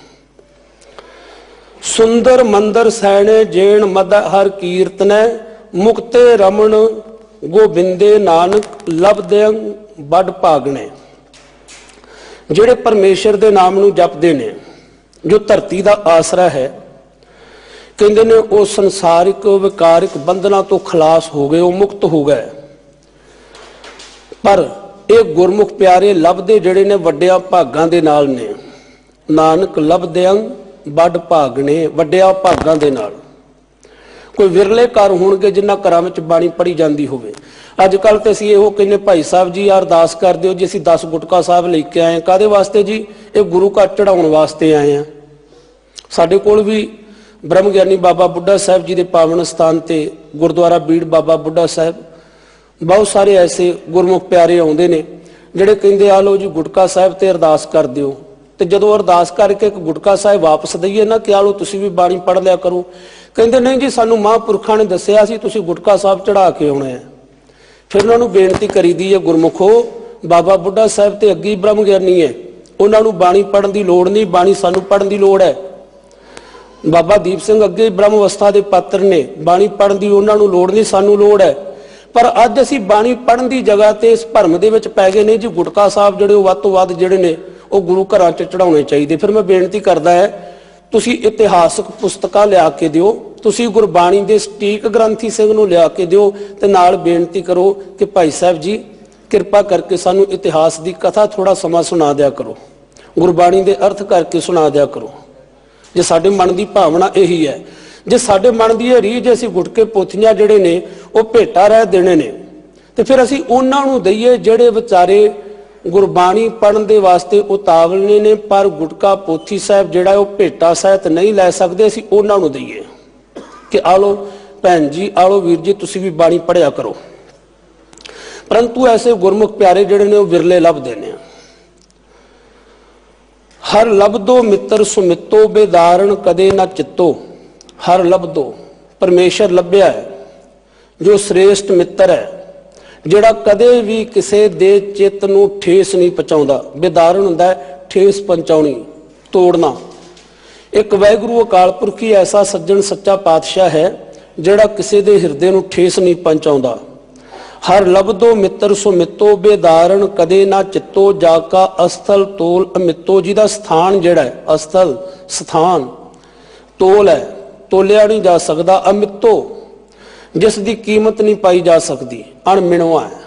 ਸੁੰਦਰ ਮੰਦਰ ਸੈਣੇ ਜੇਣ ਮਦ ਹਰ ਕੀਰਤਨੈ, ਮੁਕਤੇ ਰਮਣ ਗੋਬਿੰਦੇ ਨਾਨਕ ਲਬਦੇ ਵੱਡ ਭਾਗਣੇ। ਜਿਹੜੇ ਪਰਮੇਸ਼ਰ ਦੇ ਨਾਮ ਨੂੰ ਜਪਦੇ ਨੇ, ਜੋ ਧਰਤੀ ਦਾ ਆਸਰਾ ਹੈ, ਕਹਿੰਦੇ ਨੇ ਉਹ ਸੰਸਾਰਿਕ ਵਿਕਾਰਿਕ ਬੰਧਨਾਂ ਤੋਂ ਖਲਾਸ ਹੋ ਗਏ, ਉਹ ਮੁਕਤ ਹੋ ਗਏ। ਪਰ ਇਹ ਗੁਰਮੁਖ ਪਿਆਰੇ ਲੱਭਦੇ ਜਿਹੜੇ ਨੇ ਵੱਡਿਆਂ ਭਾਗਾਂ ਦੇ ਨਾਲ ਨੇ। ਨਾਨਕ ਲੱਭਦਿਆਂ ਵੱਡ ਭਾਗਣੇ, ਵੱਡਿਆਂ ਭਾਗਾਂ ਦੇ ਨਾਲ। ਕੋਈ ਵਿਰਲੇ ਘਰ ਹੋਣਗੇ ਜਿਨ੍ਹਾਂ ਘਰਾਂ ਵਿੱਚ ਬਾਣੀ ਪੜ੍ਹੀ ਜਾਂਦੀ ਹੋਵੇ। ਅੱਜ ਕੱਲ੍ਹ ਤੇ ਅਸੀਂ ਇਹੋ ਕਹਿੰਦੇ, ਭਾਈ ਸਾਹਿਬ ਜੀ ਅਰਦਾਸ ਕਰ ਦਿਓ ਜੀ, ਅਸੀਂ 10 ਗੁਟਕਾ ਸਾਹਿਬ ਲੈ ਕੇ ਆਏ। ਕਾਹਦੇ ਵਾਸਤੇ ਜੀ? ਇਹ ਗੁਰੂ ਘਰ ਚੜਾਉਣ ਵਾਸਤੇ ਆਏ ਆ। ਸਾਡੇ ਕੋਲ ਵੀ ਬ੍ਰਹਮ ਗਿਆਨੀ ਬਾਬਾ ਬੁੱਢਾ ਸਾਹਿਬ ਜੀ ਦੇ ਪਾਵਨ ਸਥਾਨ ਤੇ ਗੁਰਦੁਆਰਾ ਬੀੜ ਬਾਬਾ ਬੁੱਢਾ ਸਾਹਿਬ, ਬਹੁਤ ਸਾਰੇ ਐਸੇ ਗੁਰਮੁਖ ਪਿਆਰੇ ਆਉਂਦੇ ਨੇ ਜਿਹੜੇ ਕਹਿੰਦੇ ਆ ਲਓ ਜੀ ਗੁਟਕਾ ਸਾਹਿਬ ਤੇ ਅਰਦਾਸ ਕਰ ਦਿਓ। ਤੇ ਜਦੋਂ ਅਰਦਾਸ ਕਰਕੇ ਇੱਕ ਗੁਟਕਾ ਸਾਹਿਬ ਵਾਪਸ ਦਈਏ ਨਾ ਕਿ ਆ ਲਓ ਤੁਸੀਂ ਵੀ ਬਾਣੀ ਪੜ੍ਹ ਲਿਆ ਕਰੋ, ਕਹਿੰਦੇ ਨਹੀਂ ਜੀ ਸਾਨੂੰ ਮਹਾਂਪੁਰਖਾਂ ਨੇ ਦੱਸਿਆ ਸੀ ਤੁਸੀਂ ਗੁਟਕਾ ਸਾਹਿਬ ਚੜਾ ਕੇ ਆਉਣਾ ਹੈ। ਫਿਰ ਉਹਨਾਂ ਨੂੰ ਬੇਨਤੀ ਕਰੀਦੀ ਹੈ, ਗੁਰਮੁਖੋ ਬਾਬਾ ਬੁੱਢਾ ਸਾਹਿਬ ਤੇ ਅੱਗੇ ਬ੍ਰਹਮ ਗਿਆਨੀ ਹੈ, ਉਹਨਾਂ ਨੂੰ ਬਾਣੀ ਪੜ੍ਹਨ ਦੀ ਲੋੜ ਨਹੀਂ, ਬਾਣੀ ਸਾਨੂੰ ਪੜ੍ਹਨ ਦੀ ਲੋੜ ਹੈ। ਬਾਬਾ ਦੀਪ ਸਿੰਘ ਅੱਗੇ ਬ੍ਰਹਮ ਅਵਸਥਾ ਦੇ ਪਾਤਰ ਨੇ, ਬਾਣੀ ਪੜ੍ਹਨ ਦੀ ਉਹਨਾਂ ਨੂੰ ਲੋੜ ਨਹੀਂ, ਸਾਨੂੰ ਲੋੜ ਹੈ। ਪਰ ਅੱਜ ਅਸੀਂ ਬਾਣੀ ਪੜ੍ਹਨ ਦੀ ਜਗ੍ਹਾ ਤੇ ਇਸ ਭਰਮ ਦੇ ਵਿੱਚ ਪੈ ਗਏ ਨੇ ਜੀ ਗੁਟਕਾ ਸਾਹਿਬ ਜਿਹੜੇ ਉਹ ਵੱਧ ਤੋਂ ਵੱਧ ਜਿਹੜੇ ਨੇ ਉਹ ਗੁਰੂ ਘਰਾਂ 'ਚ ਚੜਾਉਣੇ ਚਾਹੀਦੇ। ਫਿਰ ਮੈਂ ਬੇਨਤੀ ਕਰਦਾ ਹੈ ਤੁਸੀਂ ਇਤਿਹਾਸਕ ਪੁਸਤਕਾਂ ਲਿਆ ਕੇ ਦਿਓ, ਤੁਸੀਂ ਗੁਰਬਾਣੀ ਦੇ ਸਟੀਕ ਗ੍ਰੰਥੀ ਸਿੰਘ ਨੂੰ ਲਿਆ ਕੇ ਦਿਓ ਤੇ ਨਾਲ ਬੇਨਤੀ ਕਰੋ ਕਿ ਭਾਈ ਸਾਹਿਬ ਜੀ ਕਿਰਪਾ ਕਰਕੇ ਸਾਨੂੰ ਇਤਿਹਾਸ ਦੀ ਕਥਾ ਥੋੜਾ ਸਮਾਂ ਸੁਣਾ ਦਿਆ ਕਰੋ, ਗੁਰਬਾਣੀ ਦੇ ਅਰਥ ਕਰਕੇ ਸੁਣਾ ਦਿਆ ਕਰੋ। ਜੇ ਸਾਡੇ ਮਨ ਦੀ ਭਾਵਨਾ ਇਹੀ ਹੈ, ਜੇ ਸਾਡੇ ਮਨ ਦੀ ਇਹ ਰੀਝ ਅਸੀਂ ਗੁਟਕੇ ਪੋਥੀਆਂ ਜਿਹੜੇ ਨੇ ਉਹ ਭੇਟਾ ਰਹਿ ਦੇਣੇ ਨੇ, ਤੇ ਫਿਰ ਅਸੀਂ ਉਹਨਾਂ ਨੂੰ ਦਈਏ ਜਿਹੜੇ ਵਿਚਾਰੇ ਗੁਰਬਾਣੀ ਪੜ੍ਹਨ ਦੇ ਵਾਸਤੇ ਉਤਾਵਲੇ ਨੇ ਪਰ ਗੁਟਕਾ ਪੋਥੀ ਸਾਹਿਬ ਜਿਹੜਾ ਉਹ ਭੇਟਾ ਸਾਹਿਤ ਨਹੀਂ ਲੈ ਸਕਦੇ, ਅਸੀਂ ਉਹਨਾਂ ਨੂੰ ਦਈਏ ਕਿ ਆ ਲਓ ਭੈਣ ਜੀ, ਆ ਲਓ ਵੀਰ ਜੀ, ਤੁਸੀਂ ਵੀ ਬਾਣੀ ਪੜ੍ਹਿਆ ਕਰੋ। ਪਰੰਤੂ ਐਸੇ ਗੁਰਮੁਖ ਪਿਆਰੇ ਜਿਹੜੇ ਨੇ ਉਹ ਵਿਰਲੇ ਲੱਭਦੇ ਨੇ। ਹਰ ਲਬਦੋ ਮਿੱਤਰ ਸੁਮਿੱਤੋ ਬੇਦਾਰਣ ਕਦੇ ਨਾ ਚਿੱਤੋ। ਹਰ ਲਬਦੋ ਪਰਮੇਸ਼ਰ ਲੱਭਿਆ ਹੈ ਜੋ ਸ੍ਰੇਸ਼ਟ ਮਿੱਤਰ ਹੈ, ਜਿਹੜਾ ਕਦੇ ਵੀ ਕਿਸੇ ਦੇ ਚਿੱਤ ਨੂੰ ਠੇਸ ਨਹੀਂ ਪਹੁੰਚਾਉਂਦਾ। ਬੇਦਾਰਣ ਹੁੰਦਾ ਹੈ ਠੇਸ ਪਹੁੰਚਾਉਣੀ, ਤੋੜਨਾ। ਇੱਕ ਵਾਹਿਗੁਰੂ ਅਕਾਲ ਪੁਰਖ ਹੀ ਐਸਾ ਸੱਜਣ ਸੱਚਾ ਪਾਤਸ਼ਾਹ ਹੈ ਜਿਹੜਾ ਕਿਸੇ ਦੇ ਹਿਰਦੇ ਨੂੰ ਠੇਸ ਨਹੀਂ ਪਹੁੰਚਾਉਂਦਾ। ਹਰ ਲਬਦੋ ਮਿੱਤਰ ਸੁਮਿੱਤੋ ਬੇਦਾਰਣ ਕਦੇ ਨਾ ਚਿੱਤੋ, ਜਾ ਕਾ ਅਸਥਲ ਤੋਲ ਅਮਿੱਤੋ। ਜਿਹਦਾ ਸਥਾਨ ਜਿਹੜਾ ਹੈ ਅਸਥਲ ਸਥਾਨ, ਤੋਲ ਹੈ ਤੋਲਿਆ ਨਹੀਂ ਜਾ ਸਕਦਾ, ਅਮਿੱਤੋ ਜਿਸ ਦੀ ਕੀਮਤ ਨਹੀਂ ਪਾਈ ਜਾ ਸਕਦੀ, ਅਣਮਿਣਵਾ ਹੈ।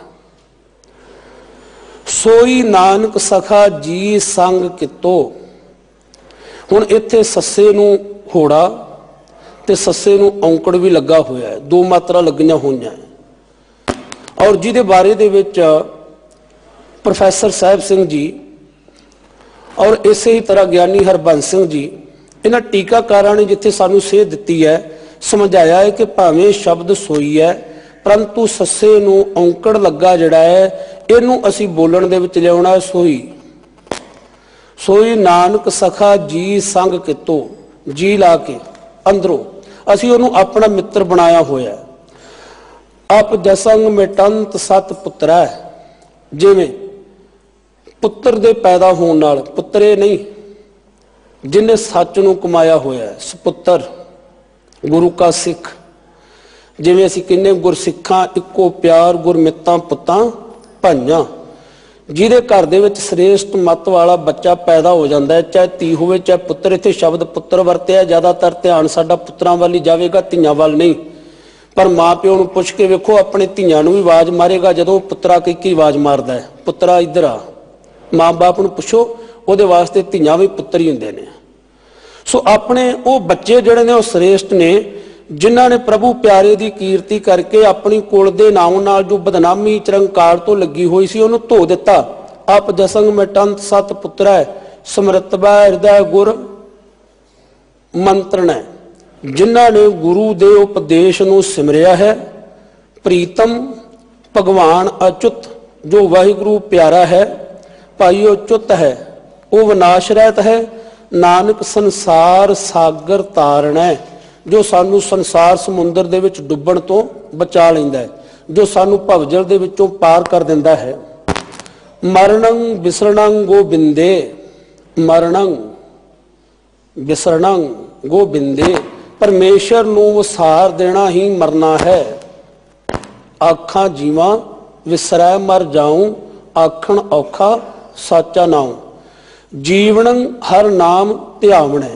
ਸੋਈ ਨਾਨਕ ਸਖਾ ਜੀ ਸੰਗ ਕਿਤੋ। ਹੁਣ ਇੱਥੇ ਸੱਸੇ ਨੂੰ ਹੋੜਾ ਤੇ ਸੱਸੇ ਨੂੰ ਔਂਕੜ ਵੀ ਲੱਗਾ ਹੋਇਆ ਹੈ, ਦੋ ਮਾਤਰਾ ਲੱਗੀਆਂ ਹੋਈਆਂ ਹੈ। ਔਰ ਜਿਹਦੇ ਬਾਰੇ ਦੇ ਵਿੱਚ ਪ੍ਰੋਫੈਸਰ ਸਾਹਿਬ ਸਿੰਘ ਜੀ ਔਰ ਇਸੇ ਹੀ ਤਰ੍ਹਾਂ ਗਿਆਨੀ ਹਰਬੰਸ ਸਿੰਘ ਜੀ, ਇਹਨਾਂ ਟੀਕਾਕਾਰਾਂ ਨੇ ਜਿੱਥੇ ਸਾਨੂੰ ਸੇਧ ਦਿੱਤੀ ਹੈ, ਸਮਝਾਇਆ ਹੈ ਕਿ ਭਾਵੇਂ ਸ਼ਬਦ ਸੋਈ ਹੈ ਪਰੰਤੂ ਸੱਸੇ ਨੂੰ ਔਂਕੜ ਲੱਗਾ ਜਿਹੜਾ ਹੈ ਇਹਨੂੰ ਅਸੀਂ ਬੋਲਣ ਦੇ ਵਿੱਚ ਲਿਆਉਣਾ ਹੈ ਸੋਈ। ਸੋਈ ਨਾਨਕ ਸਖਾ ਜੀ ਸੰਗ ਕਿਤੋ, ਜੀ ਲਾ ਕੇ ਅੰਦਰੋਂ ਅਸੀਂ ਉਹਨੂੰ ਆਪਣਾ ਮਿੱਤਰ ਬਣਾਇਆ ਹੋਇਆ। ਅਪ ਜਸੰਗ ਮਿਟੰਤ ਸਤ ਪੁੱਤਰੈ। ਜਿਵੇਂ ਪੁੱਤਰ ਦੇ ਪੈਦਾ ਹੋਣ ਨਾਲ, ਪੁੱਤਰੇ ਨਹੀਂ, ਜਿਹਨੇ ਸੱਚ ਨੂੰ ਕਮਾਇਆ ਹੋਇਆ ਸੁਪੁੱਤਰ ਗੁਰੂ ਕਾ ਸਿੱਖ। ਜਿਵੇਂ ਅਸੀਂ ਕਹਿੰਦੇ ਗੁਰਸਿੱਖਾਂ ਇੱਕੋ ਪਿਆਰ ਗੁਰਮਿੱਤਾਂ ਪੁੱਤਾਂ ਭਾਈਆਂ। ਜਿਹਦੇ ਘਰ ਦੇ ਵਿੱਚ ਸ੍ਰੇਸ਼ਟ ਮੱਤ ਵਾਲਾ ਬੱਚਾ ਪੈਦਾ ਹੋ ਜਾਂਦਾ ਹੈ, ਚਾਹੇ ਧੀ ਹੋਵੇ ਚਾਹੇ ਪੁੱਤਰ। ਇੱਥੇ ਸ਼ਬਦ ਪੁੱਤਰ ਵਰਤਿਆ, ਜ਼ਿਆਦਾਤਰ ਧਿਆਨ ਸਾਡਾ ਪੁੱਤਰਾਂ ਵੱਲ ਹੀ ਜਾਵੇਗਾ, ਧੀਆਂ ਵੱਲ ਨਹੀਂ। ਪਰ ਮਾਂ ਪਿਓ ਨੂੰ ਪੁੱਛ ਕੇ ਵੇਖੋ, ਆਪਣੇ ਧੀਆਂ ਨੂੰ ਵੀ ਆਵਾਜ਼ ਮਾਰੇਗਾ ਜਦੋਂ ਪੁੱਤਰਾ ਕੀ ਆਵਾਜ਼ ਮਾਰਦਾ ਹੈ, ਪੁੱਤਰਾ ਇੱਧਰ ਆ। ਮਾਂ ਬਾਪ ਨੂੰ ਪੁੱਛੋ, ਉਹਦੇ ਵਾਸਤੇ ਧੀਆਂ ਵੀ ਪੁੱਤਰ ਹੀ ਹੁੰਦੇ ਨੇ। ਸੋ ਆਪਣੇ ਉਹ ਬੱਚੇ ਜਿਹੜੇ ਨੇ ਉਹ ਸ੍ਰੇਸ਼ਟ ਨੇ ਜਿਨ੍ਹਾਂ ਨੇ ਪ੍ਰਭੂ ਪਿਆਰੇ ਦੀ ਕੀਰਤੀ ਕਰਕੇ ਆਪਣੀ ਕੁਲ ਦੇ ਨਾਮ ਨਾਲ ਜੋ ਬਦਨਾਮੀ ਚਰੰਕਾਰ ਤੋਂ ਲੱਗੀ ਹੋਈ ਸੀ ਉਹਨੂੰ ਧੋ ਦਿੱਤਾ। ਆਪ ਜਸੰਗ ਮਿਟੰਤ ਸਤ ਪੁੱਤਰੈ ਸਮਰਤਬੈ ਹਿਰਦੈ ਗੁਰ ਮੰਤਰਣੈ। ਜਿਨ੍ਹਾਂ ਨੇ ਗੁਰੂ ਦੇ ਉਪਦੇਸ਼ ਨੂੰ ਸਿਮਰਿਆ ਹੈ। ਪ੍ਰੀਤਮ ਭਗਵਾਨ ਅਚੁੱਤ ਜੋ ਵਾਹਿਗੁਰੂ ਪਿਆਰਾ ਹੈ। ਭਾਈ ਉਹ ਚੁੱਤ ਹੈ, ਉਹ ਵਿਨਾਸ਼ ਰਹਿਤ ਹੈ। ਨਾਨਕ ਸੰਸਾਰ ਸਾਗਰ ਤਾਰਣੈ ਜੋ ਸਾਨੂੰ ਸੰਸਾਰ ਸਮੁੰਦਰ ਦੇ ਵਿੱਚ ਡੁੱਬਣ ਤੋਂ ਬਚਾ ਲੈਂਦਾ ਹੈ, ਜੋ ਸਾਨੂੰ ਭਵਜਲ ਦੇ ਵਿੱਚੋਂ ਪਾਰ ਕਰ ਦਿੰਦਾ ਹੈ। ਮਰਣੰ ਵਿਸਰਣੰ ਗੋਬਿੰਦੇ ਮਰਣੰ ਵਿਸਰਣੰ ਗੋਬਿੰਦੇ ਪਰਮੇਸ਼ਰ ਨੂੰ ਵਸਾਰ ਦੇਣਾ ਹੀ ਮਰਨਾ ਹੈ। ਆਖਾਂ ਜੀਵਾਂ ਵਿਸਰੈ ਮਰ ਜਾਉ ਆਖਣ ਔਖਾ ਸਾਚਾ ਨਾਉ। ਜੀਵਨ ਹਰ ਨਾਮ ਧਿਆਵਣੈ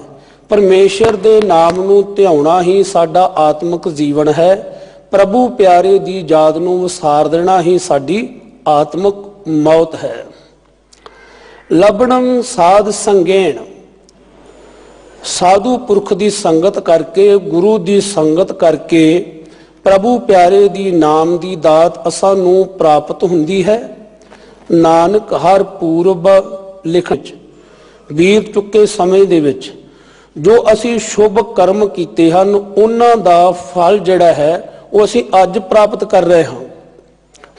ਪਰਮੇਸ਼ਰ ਦੇ ਨਾਮ ਨੂੰ ਧਿਆਉਣਾ ਹੀ ਸਾਡਾ ਆਤਮਿਕ ਜੀਵਨ ਹੈ। ਪ੍ਰਭੂ ਪਿਆਰੇ ਦੀ ਯਾਦ ਨੂੰ ਵਸਾਰ ਦੇਣਾ ਹੀ ਸਾਡੀ ਆਤਮਿਕ ਮੌਤ ਹੈ। ਲਬਣੰ ਸਾਧ ਸੰਗੇਣ ਸਾਧੂ ਪੁਰਖ ਦੀ ਸੰਗਤ ਕਰਕੇ ਗੁਰੂ ਦੀ ਸੰਗਤ ਕਰਕੇ ਪ੍ਰਭੂ ਪਿਆਰੇ ਦੀ ਨਾਮ ਦੀ ਦਾਤ ਅਸਾਂ ਨੂੰ ਪ੍ਰਾਪਤ ਹੁੰਦੀ ਹੈ। ਨਾਨਕ ਹਰ ਪੂਰਬ ਲਿਖਣ ਚ ਬੀਤ ਚੁੱਕੇ ਸਮੇਂ ਦੇ ਵਿੱਚ ਜੋ ਅਸੀਂ ਸ਼ੁਭ ਕਰਮ ਕੀਤੇ ਹਨ ਉਹਨਾਂ ਦਾ ਫਲ ਜਿਹੜਾ ਹੈ ਉਹ ਅਸੀਂ ਅੱਜ ਪ੍ਰਾਪਤ ਕਰ ਰਹੇ ਹਾਂ।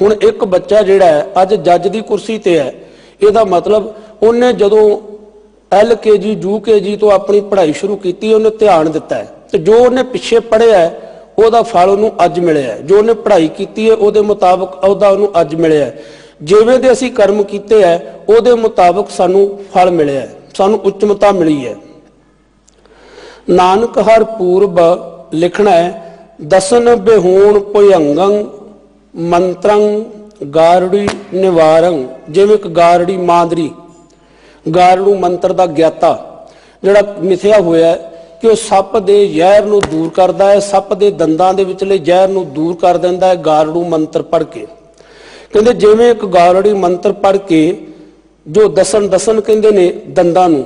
ਹੁਣ ਇੱਕ ਬੱਚਾ ਜਿਹੜਾ ਹੈ ਅੱਜ ਜੱਜ ਦੀ ਕੁਰਸੀ ਤੇ ਹੈ, ਇਹਦਾ ਮਤਲਬ ਉਹਨੇ ਜਦੋਂ LKG UKG ਤੋਂ ਆਪਣੀ ਪੜ੍ਹਾਈ ਸ਼ੁਰੂ ਕੀਤੀ ਉਹਨੇ ਧਿਆਨ ਦਿੱਤਾ ਹੈ ਤੇ ਜੋ ਉਹਨੇ ਪਿੱਛੇ ਪੜ੍ਹਿਆ ਹੈ ਉਹਦਾ ਫਲ ਉਹਨੂੰ ਅੱਜ ਮਿਲਿਆ ਹੈ। ਜੋ ਉਹਨੇ ਪੜ੍ਹਾਈ ਕੀਤੀ ਹੈ ਉਹਦੇ ਮੁਤਾਬਕ ਉਹਦਾ ਉਹਨੂੰ ਅੱਜ ਮਿਲਿਆ ਹੈ। ਜਿਵੇਂ ਦੇ ਅਸੀਂ ਕਰਮ ਕੀਤੇ ਹੈ ਉਹਦੇ ਮੁਤਾਬਕ ਸਾਨੂੰ ਫਲ ਮਿਲਿਆ ਹੈ, ਸਾਨੂੰ ਉੱਚਮਤਾ ਮਿਲੀ ਹੈ। ਨਾਨਕ ਹਰ ਪੂਰਬ ਲਿਖਣਾ ਹੈ ਦਸਨ ਬਿਹੂਣ ਭੁਯੰਗੰ ਮੰਤਰੰ ਗਾਰੜੀ ਨਿਵਾਰੰ। ਜਿਵੇਂ ਇੱਕ ਗਾਰੜੀ ਮਾਂਦਰੀ ਗਾਰੜੂ ਮੰਤਰ ਦਾ ਗਿਆਤਾ ਜਿਹੜਾ ਮਿਥਿਆ ਹੋਇਆ ਕਿ ਉਹ ਸੱਪ ਦੇ ਜ਼ਹਿਰ ਨੂੰ ਦੂਰ ਕਰਦਾ ਹੈ, ਸੱਪ ਦੇ ਦੰਦਾਂ ਦੇ ਵਿਚਲੇ ਜ਼ਹਿਰ ਨੂੰ ਦੂਰ ਕਰ ਦਿੰਦਾ ਹੈ ਗਾਰੜੂ ਮੰਤਰ ਪੜ੍ਹ ਕੇ। ਕਹਿੰਦੇ ਜਿਵੇਂ ਇੱਕ ਗਾਰੜੀ ਮੰਤਰ ਪੜ੍ਹ ਕੇ ਜੋ ਦਸਨ ਕਹਿੰਦੇ ਨੇ ਦੰਦਾਂ ਨੂੰ,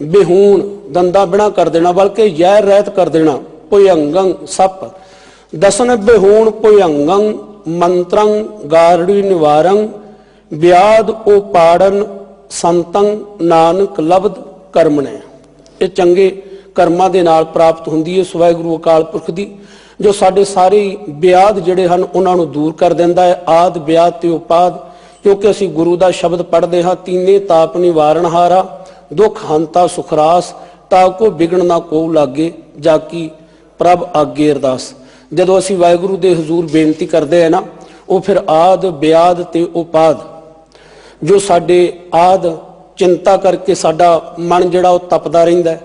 ਬਿਹੂਣ ਦੰਦਾਂ ਬਿਨਾ ਕਰ ਦੇਣਾ ਬਲਕਿ ਜ਼ਹਿਰ ਰਹਿਤ ਕਰ ਦੇਣਾ। ਭੁਯੰਗੰ ਸੱਪ ਦਸਨ ਬਿਹੂਣ ਭੁਯੰਗੰ ਮੰਤਰੰ ਗਾਰੜੀ ਨਿਵਾਰੰ ਵਿਆਦ ਉਹ ਪਾੜਨ ਸੰਤੰ ਨਾਨਕ ਲਬਦ ਕਰਮਣੇ। ਇਹ ਚੰਗੇ ਕਰਮਾਂ ਦੇ ਨਾਲ ਪ੍ਰਾਪਤ ਹੁੰਦੀ ਹੈ ਵਾਹਿਗੁਰੂ ਅਕਾਲ ਪੁਰਖ ਦੀ ਜੋ ਸਾਡੇ ਸਾਰੇ ਵਿਆਦ ਜਿਹੜੇ ਹਨ ਉਹਨਾਂ ਨੂੰ ਦੂਰ ਕਰ ਦਿੰਦਾ ਹੈ। ਆਦ ਵਿਆਦ ਤੇ ਉਪਾਦ ਕਿਉਂਕਿ ਅਸੀਂ ਗੁਰੂ ਦਾ ਸ਼ਬਦ ਪੜ੍ਹਦੇ ਹਾਂ। ਤੀਨੇ ਤਾਪ ਨਿਵਾਰਨ ਹਾਰਾ ਦੁੱਖ ਹੰਤਾ ਸੁਖਰਾਸ ਤਾ ਕੋ ਵਿਗਣ ਨਾ ਕੋ ਲਾਗੇ ਜਾ ਕੀ ਪ੍ਰਭ ਆਗੇ ਅਰਦਾਸ। ਜਦੋਂ ਅਸੀਂ ਵਾਹਿਗੁਰੂ ਦੇ ਹਜ਼ੂਰ ਬੇਨਤੀ ਕਰਦੇ ਹਾਂ ਨਾ ਉਹ ਫਿਰ ਆਦ ਵਿਆਦ ਤੇ ਉਪਾਦ ਜੋ ਸਾਡੇ ਆਦ ਚਿੰਤਾ ਕਰਕੇ ਸਾਡਾ ਮਨ ਜਿਹੜਾ ਉਹ ਤਪਦਾ ਰਹਿੰਦਾ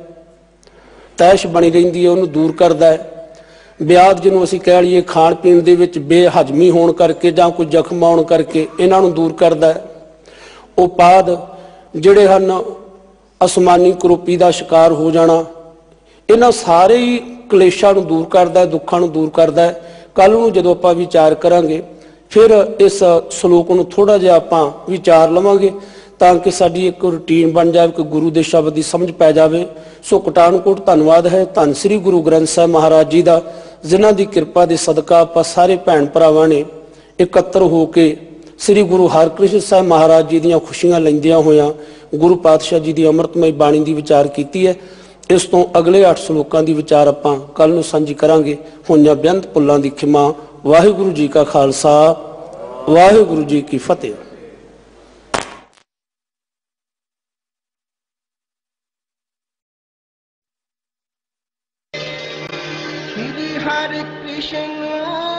ਤੈਸ਼ ਬਣੀ ਰਹਿੰਦੀ ਹੈ ਉਹਨੂੰ ਦੂਰ ਕਰਦਾ ਹੈ। ਵਿਆਦ ਜਿਹਨੂੰ ਅਸੀਂ ਕਹਿ ਲਈਏ ਖਾਣ ਪੀਣ ਦੇ ਵਿੱਚ ਬੇਹਜ਼ਮੀ ਹੋਣ ਕਰਕੇ ਜਾਂ ਕੋਈ ਜ਼ਖਮ ਆਉਣ ਕਰਕੇ ਇਹਨਾਂ ਨੂੰ ਦੂਰ ਕਰਦਾ ਹੈ। ਉਪਾਦ ਜਿਹੜੇ ਹਨ ਅਸਮਾਨੀ ਕਰੋਪੀ ਦਾ ਸ਼ਿਕਾਰ ਹੋ ਜਾਣਾ ਇਹਨਾਂ ਸਾਰੇ ਹੀ ਕਲੇਸ਼ਾਂ ਨੂੰ ਦੂਰ ਕਰਦਾ ਹੈ, ਦੁੱਖਾਂ ਨੂੰ ਦੂਰ ਕਰਦਾ ਹੈ। ਕੱਲ ਨੂੰ ਜਦੋਂ ਆਪਾਂ ਵਿਚਾਰ ਕਰਾਂਗੇ ਫਿਰ ਇਸ ਸਲੋਕ ਨੂੰ ਥੋੜਾ ਜਿਹਾ ਆਪਾਂ ਵਿਚਾਰ ਲਵਾਂਗੇ ਤਾਂ ਕਿ ਸਾਡੀ ਇੱਕ ਰੂਟੀਨ ਬਣ ਜਾਵੇ ਕਿ ਗੁਰੂ ਦੇ ਸ਼ਬਦ ਦੀ ਸਮਝ ਪੈ ਜਾਵੇ। ਸੋ ਕੋਟਾਨਕੋਟ ਧੰਨਵਾਦ ਹੈ ਧੰਨ ਸ੍ਰੀ ਗੁਰੂ ਗ੍ਰੰਥ ਸਾਹਿਬ ਮਹਾਰਾਜ ਜੀ ਦਾ ਜਿਨ੍ਹਾਂ ਦੀ ਕਿਰਪਾ ਦੇ ਸਦਕਾ ਆਪਾਂ ਸਾਰੇ ਭੈਣ ਭਰਾਵਾਂ ਨੇ ਇਕੱਤਰ ਹੋ ਕੇ ਸ੍ਰੀ ਗੁਰੂ ਹਰਕ੍ਰਿਸ਼ਨ ਸਾਹਿਬ ਮਹਾਰਾਜ ਜੀ ਦੀਆਂ ਖੁਸ਼ੀਆਂ ਲੈਂਦਿਆਂ ਹੋਇਆਂ ਗੁਰੂ ਪਾਤਸ਼ਾਹ ਜੀ ਦੀ ਅੰਮ੍ਰਿਤਮਈ ਬਾਣੀ ਦੀ ਵਿਚਾਰ ਕੀਤੀ ਹੈ। ਇਸ ਤੋਂ ਅਗਲੇ 8 ਸਲੋਕਾਂ ਦੀ ਵਿਚਾਰ ਆਪਾਂ ਕੱਲ ਨੂੰ ਸਾਂਝੀ ਕਰਾਂਗੇ। ਹੋਈਆਂ ਬੇਅੰਤ ਭੁੱਲਾਂ ਦੀ ਖਿਮਾ। ਵਾਹਿਗੁਰੂ ਜੀ ਕਾ ਖਾਲਸਾ ਵਾਹਿਗੁਰੂ ਜੀ ਕੀ ਫਤਿਹ। Hare Krishna